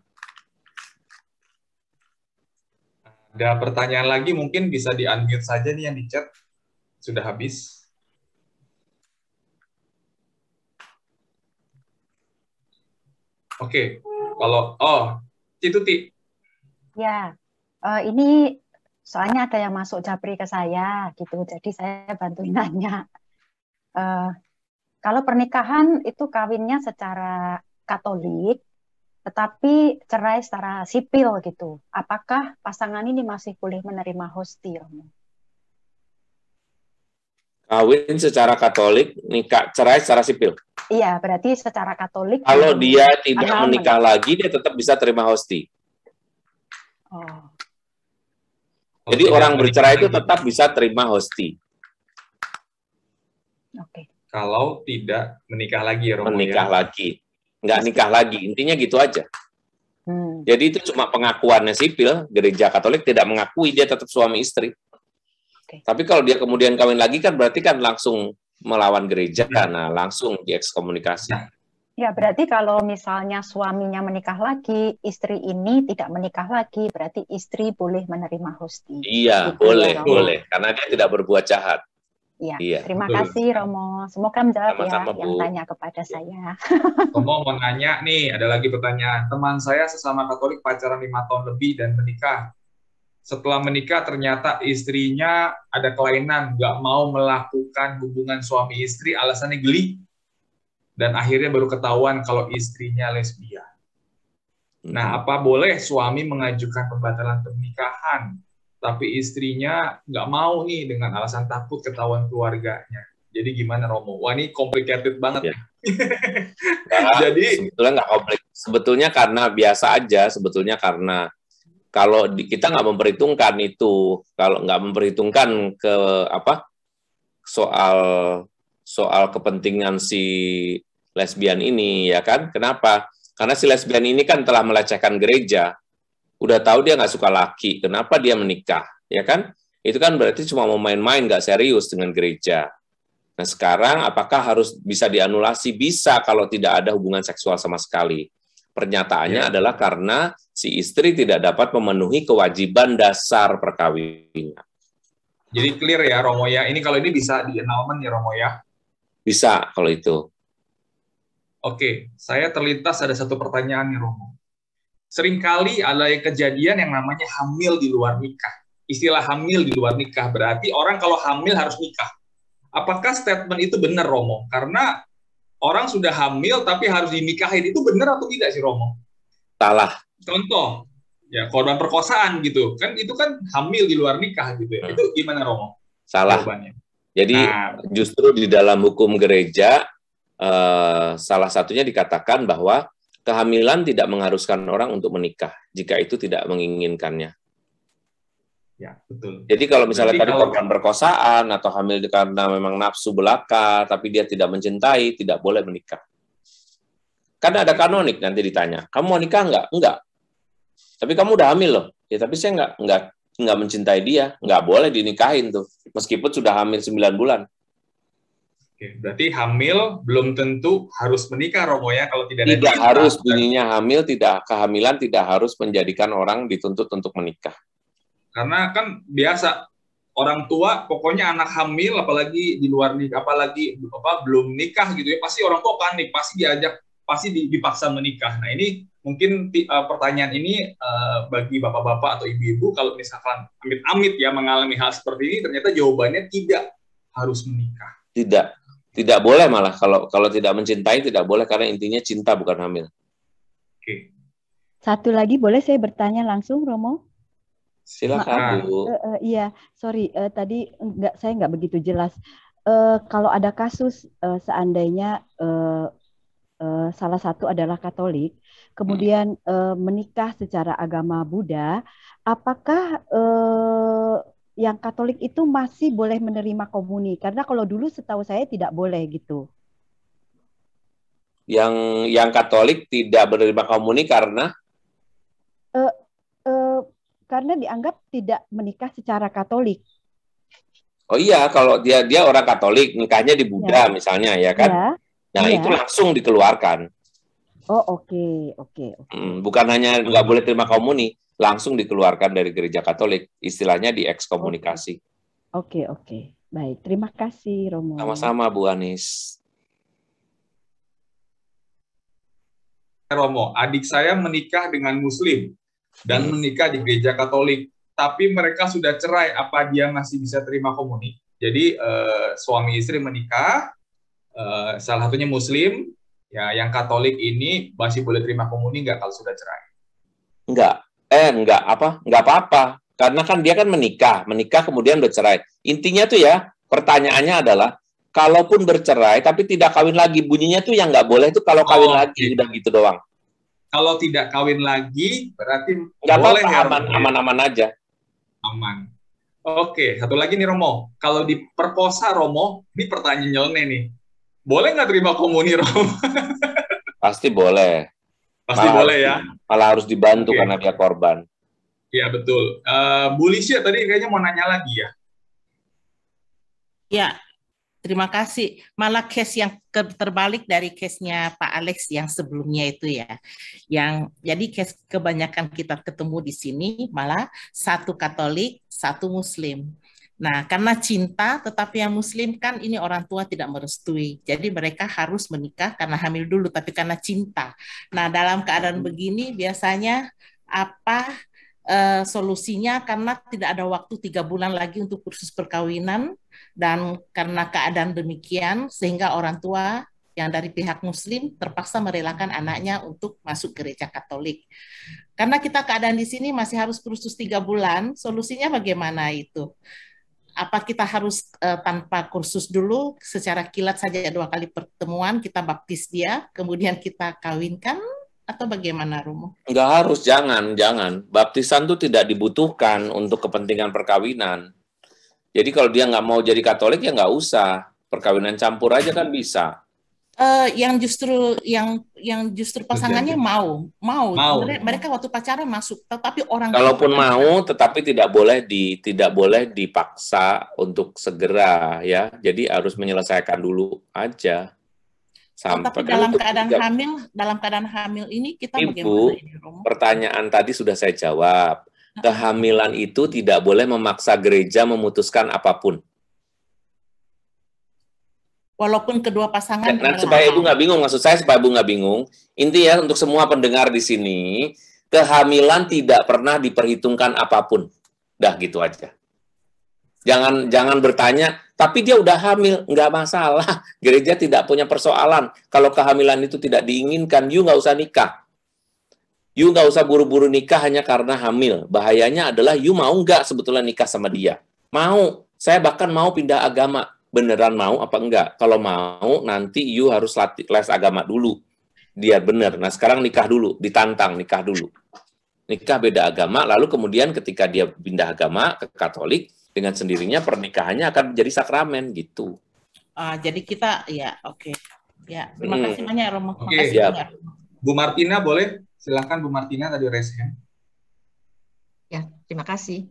Ada pertanyaan lagi mungkin bisa di-unmute saja nih yang di chat. Sudah habis. Oke. Kalau Cituti. Ya. Ini soalnya ada yang masuk Japri ke saya gitu. Jadi saya bantuin nanya. Kalau pernikahan itu kawinnya secara Katolik, tetapi cerai secara sipil gitu. Apakah pasangan ini masih boleh menerima hosti? Kawin secara Katolik, nikah cerai secara sipil. Iya, berarti secara Katolik. Kalau dia tidak menikah lagi, dia tetap bisa terima hosti. Oh. Jadi orang bercerai itu tetap bisa terima hosti. Oke. Kalau tidak menikah lagi ya Romo Menikah ya. lagi. Nggak nikah lagi. Intinya gitu aja. Jadi itu cuma pengakuannya sipil. Gereja Katolik tidak mengakui dia tetap suami istri. Tapi kalau dia kemudian kawin lagi kan berarti kan langsung melawan gereja, nah langsung diekskomunikasi. Ya, berarti kalau misalnya suaminya menikah lagi, istri ini tidak menikah lagi, berarti istri boleh menerima hosti. Iya, Gitu boleh, ya, boleh. Karena dia tidak berbuat jahat. Iya. Iya. Terima Betul. kasih Romo. Semoga menjawab Sama-sama, ya yang Bu. tanya kepada saya. Romo mau nanya nih, ada lagi pertanyaan. Teman saya sesama Katolik pacaran 5 tahun lebih dan menikah. Setelah menikah ternyata istrinya ada kelainan, nggak mau melakukan hubungan suami istri, alasannya geli. Dan akhirnya baru ketahuan kalau istrinya lesbian. Nah, apa boleh suami mengajukan pembatalan pernikahan, tapi istrinya nggak mau nih dengan alasan takut ketahuan keluarganya. Jadi gimana Romo? Wah, ini complicated banget. Ya. Nah, Jadi sebetulnya nggak kompleks. Sebetulnya karena biasa aja. Sebetulnya karena kalau kita nggak memperhitungkan itu, kalau nggak memperhitungkan ke apa soal kepentingan si lesbian ini, ya kan? Kenapa? Karena si lesbian ini kan telah melecehkan gereja. Udah tahu dia nggak suka laki, kenapa dia menikah, ya kan? Itu kan berarti cuma mau main-main, nggak serius dengan gereja. Nah sekarang apakah harus bisa dianulasi? Bisa kalau tidak ada hubungan seksual sama sekali. Pernyataannya adalah karena si istri tidak dapat memenuhi kewajiban dasar perkawinan. Jadi clear ya Romo ya. Ini kalau ini bisa di annulment ya Romo ya. Bisa kalau itu. Oke, saya terlintas ada satu pertanyaan nih Romo. Seringkali ada kejadian yang namanya hamil di luar nikah. Istilah hamil di luar nikah berarti orang kalau hamil harus nikah. Apakah statement itu benar Romo? Karena orang sudah hamil tapi harus dinikahin, itu benar atau tidak sih Romo? Salah. Contoh, ya korban perkosaan gitu, kan itu kan hamil di luar nikah gitu ya. Itu gimana Romo? Salah. Jawabannya. Jadi justru di dalam hukum gereja salah satunya dikatakan bahwa kehamilan tidak mengharuskan orang untuk menikah jika itu tidak menginginkannya. Ya, betul. Jadi kalau misalnya tadi korban perkosaan atau hamil karena memang nafsu belaka, tapi dia tidak mencintai, tidak boleh menikah. Karena ada kanonik nanti ditanya, kamu mau nikah enggak? Enggak. Tapi kamu udah hamil loh. Ya tapi saya enggak mencintai dia, enggak boleh dinikahin tuh. Meskipun sudah hamil 9 bulan. Oke, berarti hamil belum tentu harus menikah Romo ya kalau tidak ada Tidak harus bunyinya hamil, kehamilan tidak harus menjadikan orang dituntut untuk menikah. Karena kan biasa orang tua pokoknya anak hamil apalagi di luar nikah apalagi belum nikah gitu ya pasti orang tua panik pasti dipaksa menikah. Nah ini mungkin pertanyaan ini bagi bapak-bapak atau ibu-ibu kalau misalkan amit-amit ya mengalami hal seperti ini ternyata jawabannya tidak harus menikah. Tidak boleh malah kalau tidak mencintai tidak boleh karena intinya cinta bukan hamil. Oke. Satu lagi boleh saya bertanya langsung Romo? Silakan Bu. Iya, sorry tadi saya nggak begitu jelas. Kalau ada kasus seandainya salah satu adalah Katolik, kemudian menikah secara agama Buddha, apakah yang Katolik itu masih boleh menerima komuni? Karena kalau dulu setahu saya tidak boleh gitu. Yang Katolik tidak menerima komuni karena? Karena dianggap tidak menikah secara Katolik. Oh iya, kalau dia orang Katolik, nikahnya di Buddha misalnya, ya kan? Nah, itu langsung dikeluarkan. Oh, oke. Bukan hanya nggak boleh terima komuni, langsung dikeluarkan dari gereja Katolik. Istilahnya diekskomunikasi. Oke. Baik, terima kasih Romo. Sama-sama Bu Anis. Romo, adik saya menikah dengan Muslim dan menikah di gereja Katolik, tapi mereka sudah cerai, apa dia masih bisa terima komuni? Jadi suami istri menikah, salah satunya Muslim, ya yang Katolik ini masih boleh terima komuni nggak kalau sudah cerai? Nggak apa-apa, karena kan dia kan menikah kemudian bercerai. Intinya tuh ya, pertanyaannya adalah, kalaupun bercerai tapi tidak kawin lagi, bunyinya tuh yang nggak boleh itu kalau kawin lagi, udah gitu doang. Kalau tidak kawin lagi, berarti nggak boleh apa-apa, aman-aman aja. Aman. Oke, satu lagi nih Romo. Kalau diperkosa Romo, ini pertanyaan nyeleneh nih. Boleh nggak terima komuni Romo? Pasti boleh. Pasti boleh ya. Malah harus dibantu Oke. karena dia korban. Iya betul. Bu Lisya tadi kayaknya mau nanya lagi ya. Ya, terima kasih. Malah case yang terbalik dari case-nya Pak Alex yang sebelumnya itu ya. Jadi case kebanyakan kita ketemu di sini malah satu Katolik, satu Muslim. Nah, karena cinta, tetapi yang Muslim kan ini orang tua tidak merestui. Jadi mereka harus menikah karena hamil dulu, tapi karena cinta. Nah, dalam keadaan begini biasanya apa solusinya? Karena tidak ada waktu 3 bulan lagi untuk kursus perkawinan, dan karena keadaan demikian sehingga orang tua yang dari pihak Muslim terpaksa merelakan anaknya untuk masuk gereja Katolik. Karena kita keadaan di sini masih harus kursus 3 bulan, solusinya bagaimana itu? Apa kita harus tanpa kursus dulu, secara kilat saja 2 kali pertemuan kita baptis dia, kemudian kita kawinkan, atau bagaimana Romo? Nggak harus, jangan. Baptisan itu tidak dibutuhkan untuk kepentingan perkawinan. Jadi kalau dia nggak mau jadi Katolik ya nggak usah, perkawinan campur aja kan bisa. Yang justru pasangannya mau. Mereka waktu pacaran masuk, tetapi orang kalaupun mau, tetapi tidak boleh dipaksa untuk segera ya. Jadi harus menyelesaikan dulu aja. Tapi dalam keadaan hamil ini kita Ibu, bagaimana ini, Romo? Pertanyaan tadi sudah saya jawab. Kehamilan itu tidak boleh memaksa gereja memutuskan apapun. Walaupun kedua pasangan. Nah, supaya Ibu nggak bingung, maksud saya supaya Ibu nggak bingung, intinya untuk semua pendengar di sini, kehamilan tidak pernah diperhitungkan apapun. Dah gitu aja. Jangan bertanya, tapi dia udah hamil, nggak masalah. Gereja tidak punya persoalan. Kalau kehamilan itu tidak diinginkan, you nggak usah nikah. You nggak usah buru-buru nikah hanya karena hamil. Bahayanya adalah you mau nggak sebetulnya nikah sama dia. Mau. Saya bahkan mau pindah agama. Beneran mau apa enggak? Kalau mau, nanti you harus les agama dulu. Dia bener. Nah, sekarang nikah dulu. Ditantang, nikah dulu. Nikah beda agama, lalu kemudian ketika dia pindah agama ke Katolik, dengan sendirinya pernikahannya akan jadi sakramen, gitu. Jadi kita, ya oke. Ya, terima kasih banyak, Romo. Oke, ya. Bu Martina boleh? Silakan Bu Martina tadi raise hand. Ya, terima kasih.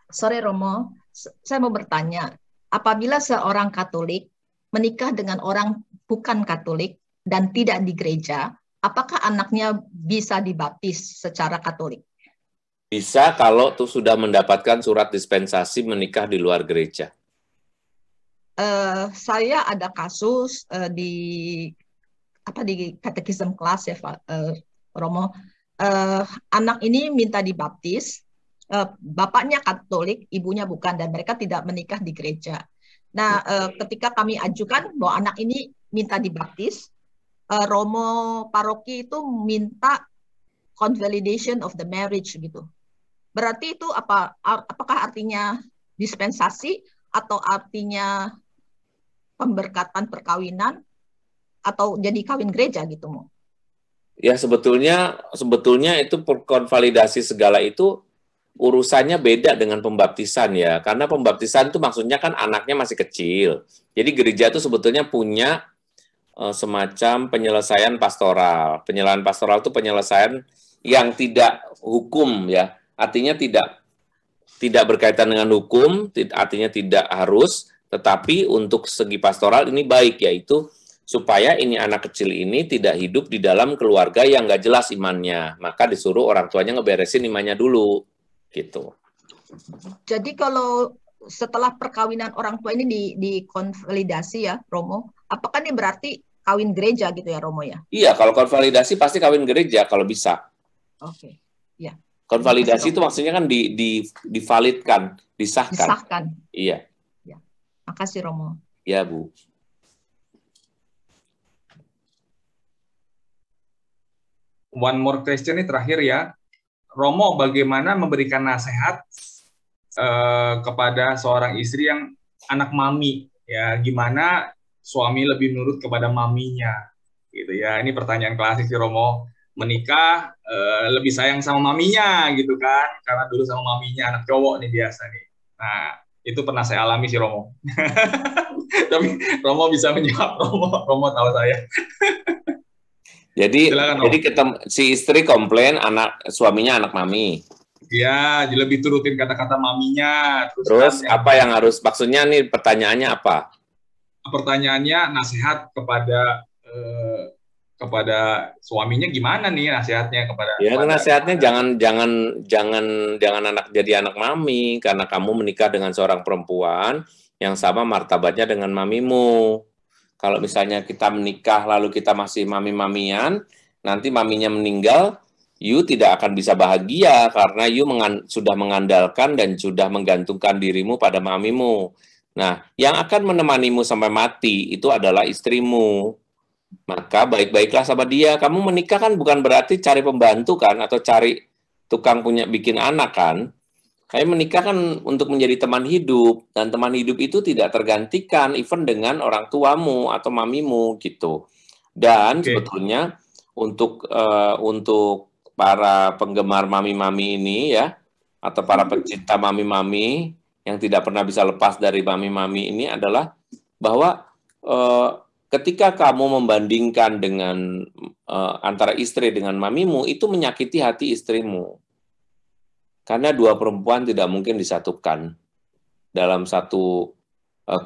Sore Romo, saya mau bertanya, apabila seorang Katolik menikah dengan orang bukan Katolik dan tidak di gereja, apakah anaknya bisa dibaptis secara Katolik? Bisa kalau tuh sudah mendapatkan surat dispensasi menikah di luar gereja. Saya ada kasus di katekisme kelas ya, Romo. Anak ini minta dibaptis. Bapaknya Katolik, ibunya bukan, dan mereka tidak menikah di gereja. Nah, ketika kami ajukan bahwa anak ini minta dibaptis, Romo paroki itu minta convalidation of the marriage gitu. Berarti itu apakah artinya dispensasi atau artinya pemberkatan perkawinan atau jadi kawin gereja gitu, Mo? Ya sebetulnya itu konvalidasi segala itu urusannya beda dengan pembaptisan ya, karena pembaptisan itu maksudnya kan anaknya masih kecil. Jadi gereja itu sebetulnya punya semacam penyelesaian pastoral. Penyelesaian pastoral itu penyelesaian yang tidak hukum ya, artinya tidak berkaitan dengan hukum, artinya tidak harus, tetapi untuk segi pastoral ini baik, yaitu supaya ini anak kecil ini tidak hidup di dalam keluarga yang nggak jelas imannya, maka disuruh orang tuanya ngeberesin imannya dulu, gitu. Jadi kalau setelah perkawinan orang tua ini dikonvalidasi ya, Romo, apakah ini berarti kawin gereja gitu ya, Romo ya? Iya, kalau konvalidasi pasti kawin gereja kalau bisa. Oke, ya. Konvalidasi itu maksudnya kan divalidkan, disahkan. Disahkan. Iya. Ya. Makasih, Romo. Ya, Bu. One more question ini terakhir ya. Romo, bagaimana memberikan nasihat kepada seorang istri yang anak mami? Ya, gimana suami lebih nurut kepada maminya? Gitu ya. Ini pertanyaan klasik sih, Romo. Menikah lebih sayang sama maminya gitu kan, karena dulu sama maminya anak cowok nih biasa nih. Nah, itu pernah saya alami sih Romo. Tapi Romo bisa menjawab, Romo tahu saya. Jadi Silakan, jadi si istri komplain suaminya anak mami. Ya, lebih turutin kata-kata maminya. Terus apa yang harus, maksudnya nih pertanyaannya apa? Pertanyaannya nasihat kepada suaminya gimana nih nasihatnya kepada nasihatnya jangan anak jadi anak mami karena kamu menikah dengan seorang perempuan yang sama martabatnya dengan mamimu. Kalau misalnya kita menikah lalu kita masih mami-mamian, nanti maminya meninggal, you tidak akan bisa bahagia karena you sudah mengandalkan dan sudah menggantungkan dirimu pada mamimu. Nah, yang akan menemanimu sampai mati itu adalah istrimu. Maka baik-baiklah sama dia. Kamu menikah kan bukan berarti cari pembantu kan, atau cari tukang bikin anak kan. Kamu menikah kan untuk menjadi teman hidup, dan teman hidup itu tidak tergantikan even dengan orang tuamu atau mamimu gitu. Dan sebetulnya untuk para penggemar mami-mami ini ya, atau para pecinta mami-mami yang tidak pernah bisa lepas dari mami-mami ini adalah bahwa ketika kamu membandingkan dengan antara istri dengan mamimu, itu menyakiti hati istrimu. Karena dua perempuan tidak mungkin disatukan dalam satu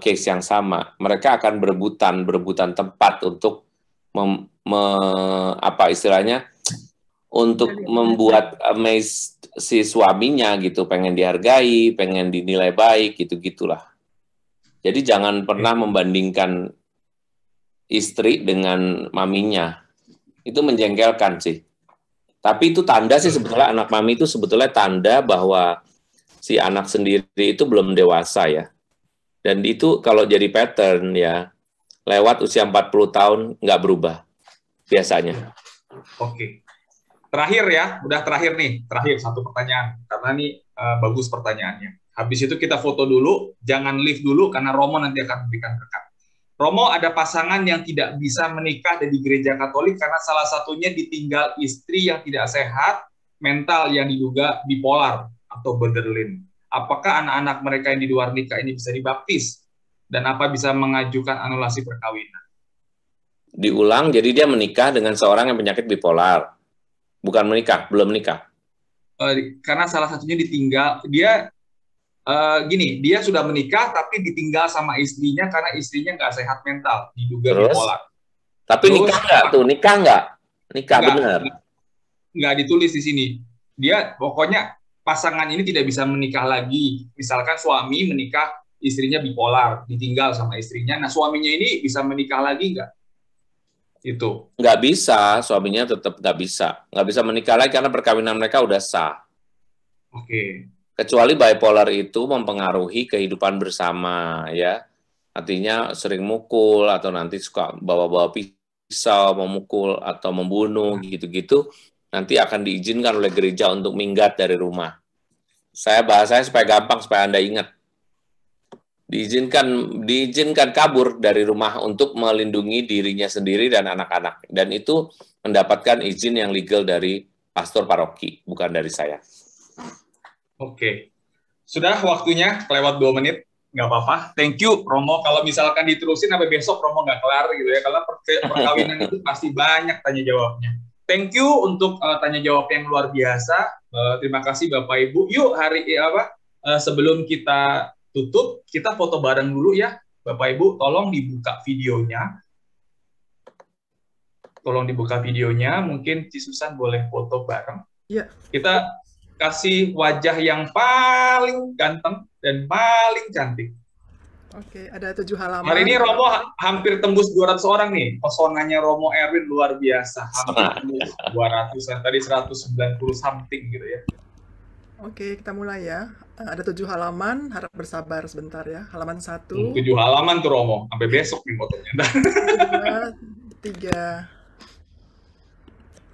case yang sama. Mereka akan berebutan tempat untuk untuk membuat amaze si suaminya gitu, pengen dihargai, pengen dinilai baik, gitu-gitulah. Jadi jangan pernah membandingkan istri dengan maminya. Itu menjengkelkan sih. Tapi itu tanda sih sebetulnya, anak mami itu sebetulnya tanda bahwa si anak sendiri itu belum dewasa ya. Dan itu kalau jadi pattern ya, lewat usia 40 tahun nggak berubah biasanya. Oke. Terakhir ya, udah terakhir nih. Terakhir satu pertanyaan. Karena ini bagus pertanyaannya. Habis itu kita foto dulu, jangan leave dulu karena Romo nanti akan memberikan rekan. Romo, ada pasangan yang tidak bisa menikah di gereja Katolik karena salah satunya ditinggal istri yang tidak sehat, mental yang diduga bipolar atau borderline. Apakah anak-anak mereka yang di luar nikah ini bisa dibaptis? Dan apa bisa mengajukan anulasi perkawinan? Diulang, jadi dia menikah dengan seorang yang penyakit bipolar. Bukan menikah, belum menikah. Karena salah satunya ditinggal, dia sudah menikah tapi ditinggal sama istrinya karena istrinya nggak sehat mental, diduga bipolar. Tapi nikah nggak tuh? Nikah nggak? Nikah benar? Nggak ditulis di sini. Dia pokoknya pasangan ini tidak bisa menikah lagi. Misalkan suami menikah, istrinya bipolar, ditinggal sama istrinya. Nah suaminya ini bisa menikah lagi nggak? Itu nggak bisa, suaminya tetap nggak bisa menikah lagi karena perkawinan mereka udah sah. Oke. Kecuali bipolar itu mempengaruhi kehidupan bersama, ya. Artinya sering mukul, atau nanti suka bawa-bawa pisau, memukul, atau membunuh, gitu-gitu, nanti akan diizinkan oleh gereja untuk minggat dari rumah. Bahasanya supaya gampang, supaya Anda ingat. Diizinkan kabur dari rumah untuk melindungi dirinya sendiri dan anak-anak. Dan itu mendapatkan izin yang legal dari pastor paroki, bukan dari saya. Oke. Sudah waktunya, kelewat 2 menit. Nggak apa-apa. Thank you, Romo. Kalau misalkan diterusin sampai besok, Romo nggak kelar gitu ya. Karena perkawinan itu pasti banyak tanya jawabnya. Thank you untuk tanya jawab yang luar biasa. Terima kasih Bapak Ibu. Yuk, sebelum kita tutup, kita foto bareng dulu ya. Bapak Ibu, tolong dibuka videonya. Mungkin Ci Susan boleh foto bareng. Iya. Kita kasih wajah yang paling ganteng dan paling cantik. Oke, ada 7 halaman. Hari ini Romo hampir tembus 200 orang nih. Pesonanya Romo Erwin luar biasa. Hampir tembus 200-an, tadi 190 something gitu ya. Oke, kita mulai ya. Ada 7 halaman, harap bersabar sebentar ya. Halaman 1. 7 halaman tuh Romo, sampai besok nih fotonya. 2, 3.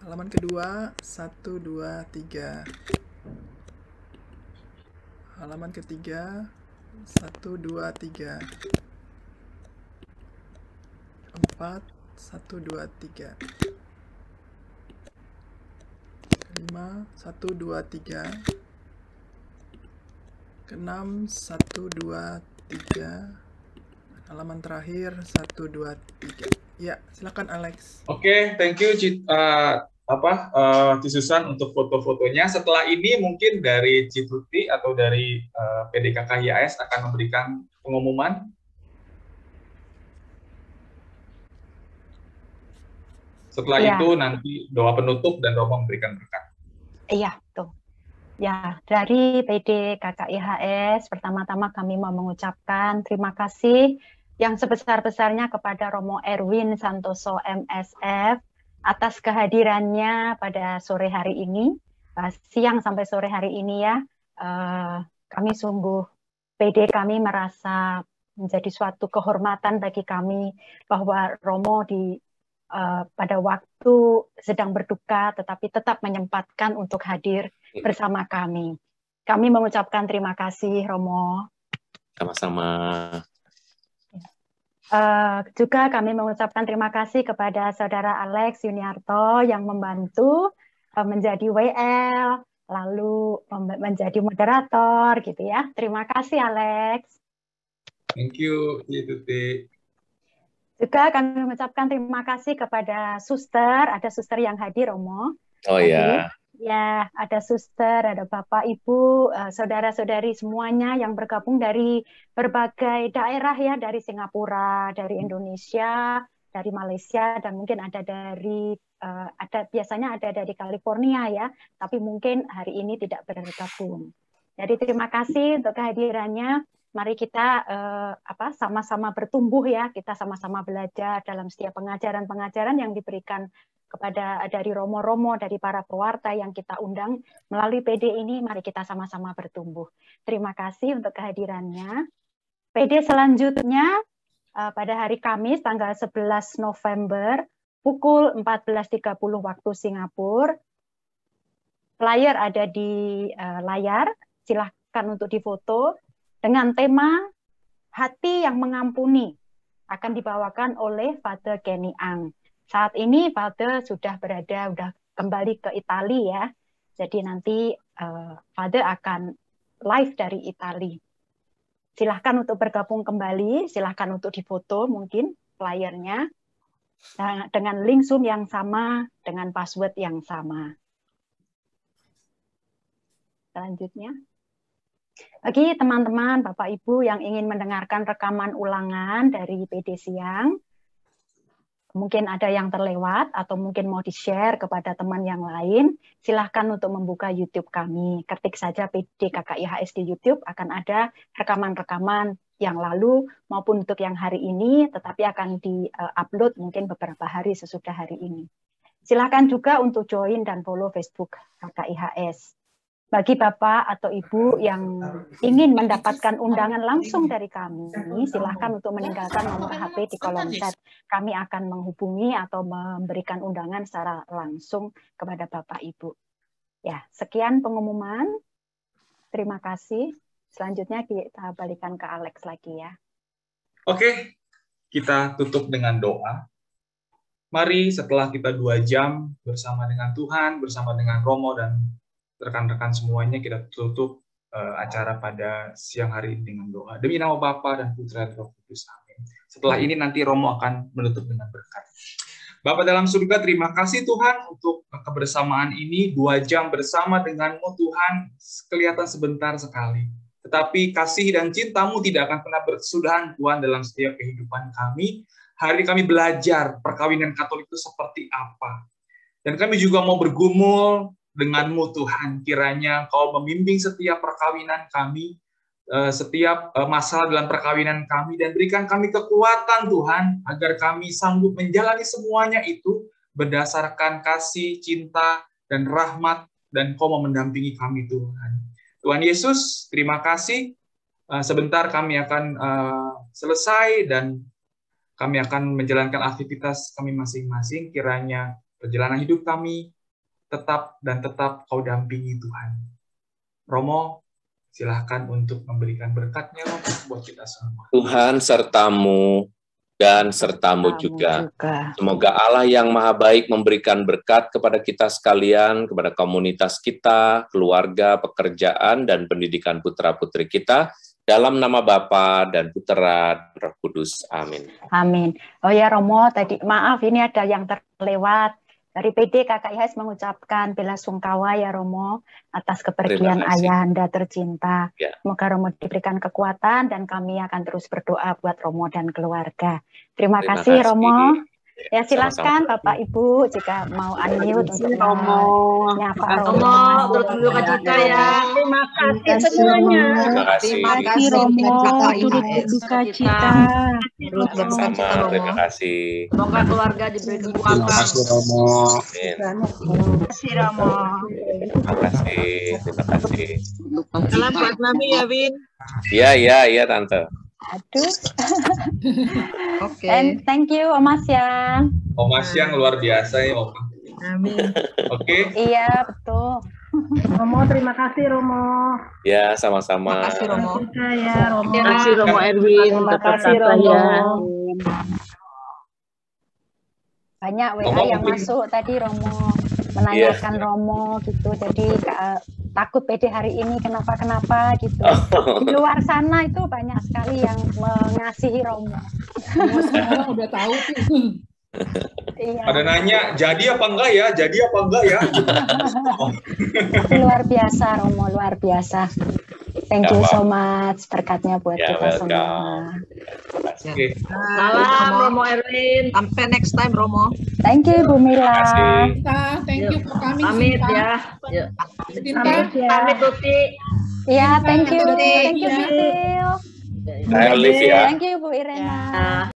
Halaman kedua, 1, 2, 3. Halaman ketiga, 1, 2, 3. 4, 1, 2, 3. 5, 1, 2, 3. ke-6, 1, 2, 3. Halaman terakhir, 1, 2, 3. Ya, silakan Alex. Oke, thank you Ci Susan untuk foto-fotonya. Setelah ini mungkin dari Cituti atau dari PDKKYAS akan memberikan pengumuman. Setelah itu nanti doa penutup dan Romo memberikan berkat. Iya, tuh. Ya, dari PD KKIHS, pertama-tama kami mau mengucapkan terima kasih yang sebesar-besarnya kepada Romo Erwin Santoso MSF atas kehadirannya pada sore hari ini, siang sampai sore hari ini ya. Kami sungguh, PD kami merasa menjadi suatu kehormatan bagi kami bahwa Romo pada waktu sedang berduka tetapi tetap menyempatkan untuk hadir bersama kami. Kami mengucapkan terima kasih Romo. Sama-sama. Juga kami mengucapkan terima kasih kepada Saudara Alex Yuniarto yang membantu menjadi WL, lalu menjadi moderator gitu ya. Terima kasih Alex. Thank you, Tuti. Juga kami mengucapkan terima kasih kepada suster, ada suster yang hadir, Romo. Oh ya. Ya, ada suster, ada Bapak, Ibu, saudara-saudari semuanya yang bergabung dari berbagai daerah ya, dari Singapura, dari Indonesia, dari Malaysia, dan mungkin ada dari biasanya ada dari California ya, tapi mungkin hari ini tidak bergabung. Jadi terima kasih untuk kehadirannya. Mari kita sama-sama bertumbuh ya, kita sama-sama belajar dalam setiap pengajaran-pengajaran yang diberikan kepada dari romo-romo, dari para pewarta yang kita undang melalui PD ini, mari kita sama-sama bertumbuh. Terima kasih untuk kehadirannya. PD selanjutnya pada hari Kamis tanggal 11 November pukul 14.30 waktu Singapura. Flyer ada di layar, silahkan untuk difoto. Dengan tema Hati yang Mengampuni akan dibawakan oleh Father Kenny Ang. Saat ini Father sudah kembali ke Italia ya. Jadi nanti Father akan live dari Italia. Silahkan untuk bergabung kembali, silahkan untuk difoto mungkin flyernya dengan link Zoom yang sama, dengan password yang sama. Selanjutnya. Bagi teman-teman, Bapak Ibu yang ingin mendengarkan rekaman ulangan dari PD Siang, mungkin ada yang terlewat atau mungkin mau di-share kepada teman yang lain, silahkan untuk membuka YouTube kami. Ketik saja PD KKIHS di YouTube, akan ada rekaman-rekaman yang lalu maupun untuk yang hari ini, tetapi akan di-upload mungkin beberapa hari sesudah hari ini. Silahkan juga untuk join dan follow Facebook KKIHS. Bagi Bapak atau Ibu yang ingin mendapatkan undangan langsung dari kami, silahkan untuk meninggalkan nomor HP di kolom chat. Kami akan menghubungi atau memberikan undangan secara langsung kepada Bapak Ibu. Ya, sekian pengumuman. Terima kasih. Selanjutnya kita balikan ke Alex lagi ya. Oke, kita tutup dengan doa. Mari setelah kita 2 jam bersama dengan Tuhan, bersama dengan Romo dan rekan-rekan semuanya, kita tutup acara pada siang hari ini dengan doa. Demi nama Bapa dan Putra dan Roh Kudus. Amin. Setelah ini nanti Romo akan menutup dengan berkat. Bapa dalam surga, terima kasih Tuhan untuk kebersamaan ini. 2 jam bersama dengan-Mu Tuhan, kelihatan sebentar sekali. Tetapi kasih dan cinta-Mu tidak akan pernah berkesudahan Tuhan dalam setiap kehidupan kami. Hari ini kami belajar perkawinan Katolik itu seperti apa. Dan kami juga mau bergumul dengan-Mu Tuhan, kiranya Kau membimbing setiap perkawinan kami, setiap masalah dalam perkawinan kami, dan berikan kami kekuatan Tuhan, agar kami sanggup menjalani semuanya itu berdasarkan kasih, cinta, dan rahmat, dan Kau mau mendampingi kami Tuhan. Tuhan Yesus, terima kasih. Sebentar kami akan selesai, dan kami akan menjalankan aktivitas kami masing-masing, kiranya perjalanan hidup kami tetap Kau dampingi Tuhan. Romo, silahkan untuk memberikan berkat-Nya buat kita semua. Tuhan sertamu, dan sertamu juga. Semoga Allah yang Maha Baik memberikan berkat kepada kita sekalian, kepada komunitas kita, keluarga, pekerjaan, dan pendidikan putra-putri kita, dalam nama Bapa dan Putera dan Roh Kudus. Amin. Amin. Oh ya Romo, tadi maaf ini ada yang terlewat. Dari PD Kakak Ihas mengucapkan bela sungkawa ya Romo atas kepergian Ayahanda tercinta. Ya. Semoga Romo diberikan kekuatan dan kami akan terus berdoa buat Romo dan keluarga. Terima kasih Romo. Ya silakan Bapak Ibu jika mau unmute untuk Romo. Nyapa Romo. Turut berduka cita ya. Terima kasih semuanya. Terima kasih. Terima kasih Romo. turut berduka cita. Turut berduka cita Sama, Romo. terima kasih. Semoga keluarga diberi kekuatan. Terima kasih Romo. Amin. Terima kasih Romo. Terima kasih. Terima kasih. Salam buat Mami ya, Win. Iya, Tante. Aduh. Oke. And thank you Oma Siang. Oma Siang luar biasa ya Oma. Amin. Oke. Iya betul. Romo, terima kasih Romo. Ya, sama-sama. Terima kasih Romo. Ya Romo. Terima kasih Romo Erwin. Terima kasih Romo. Banyak WA Romo, yang mungkin- masuk tadi Romo menanyakan Romo gitu. Jadi takut PD hari ini kenapa gitu. Di luar sana itu banyak sekali yang mengasihi Romo. Semua udah tahu tuh. Iya. Ada nanya, jadi apa enggak ya? Jadi apa enggak ya? Tapi luar biasa Romo, luar biasa. Thank you so much berkatnya buat Ya, kita semua. welcome. Oke. Salam Romo Erwin. Sampai next time Romo. Thank you Bu Mila. Terima kasih. Sinta, thank you for coming. Pamit Sinta. ya. Sinta. Pamit Tuti. Iya, thank you. Tuti. Thank you Sisil. Saya live ya. Thank you Bu Irena.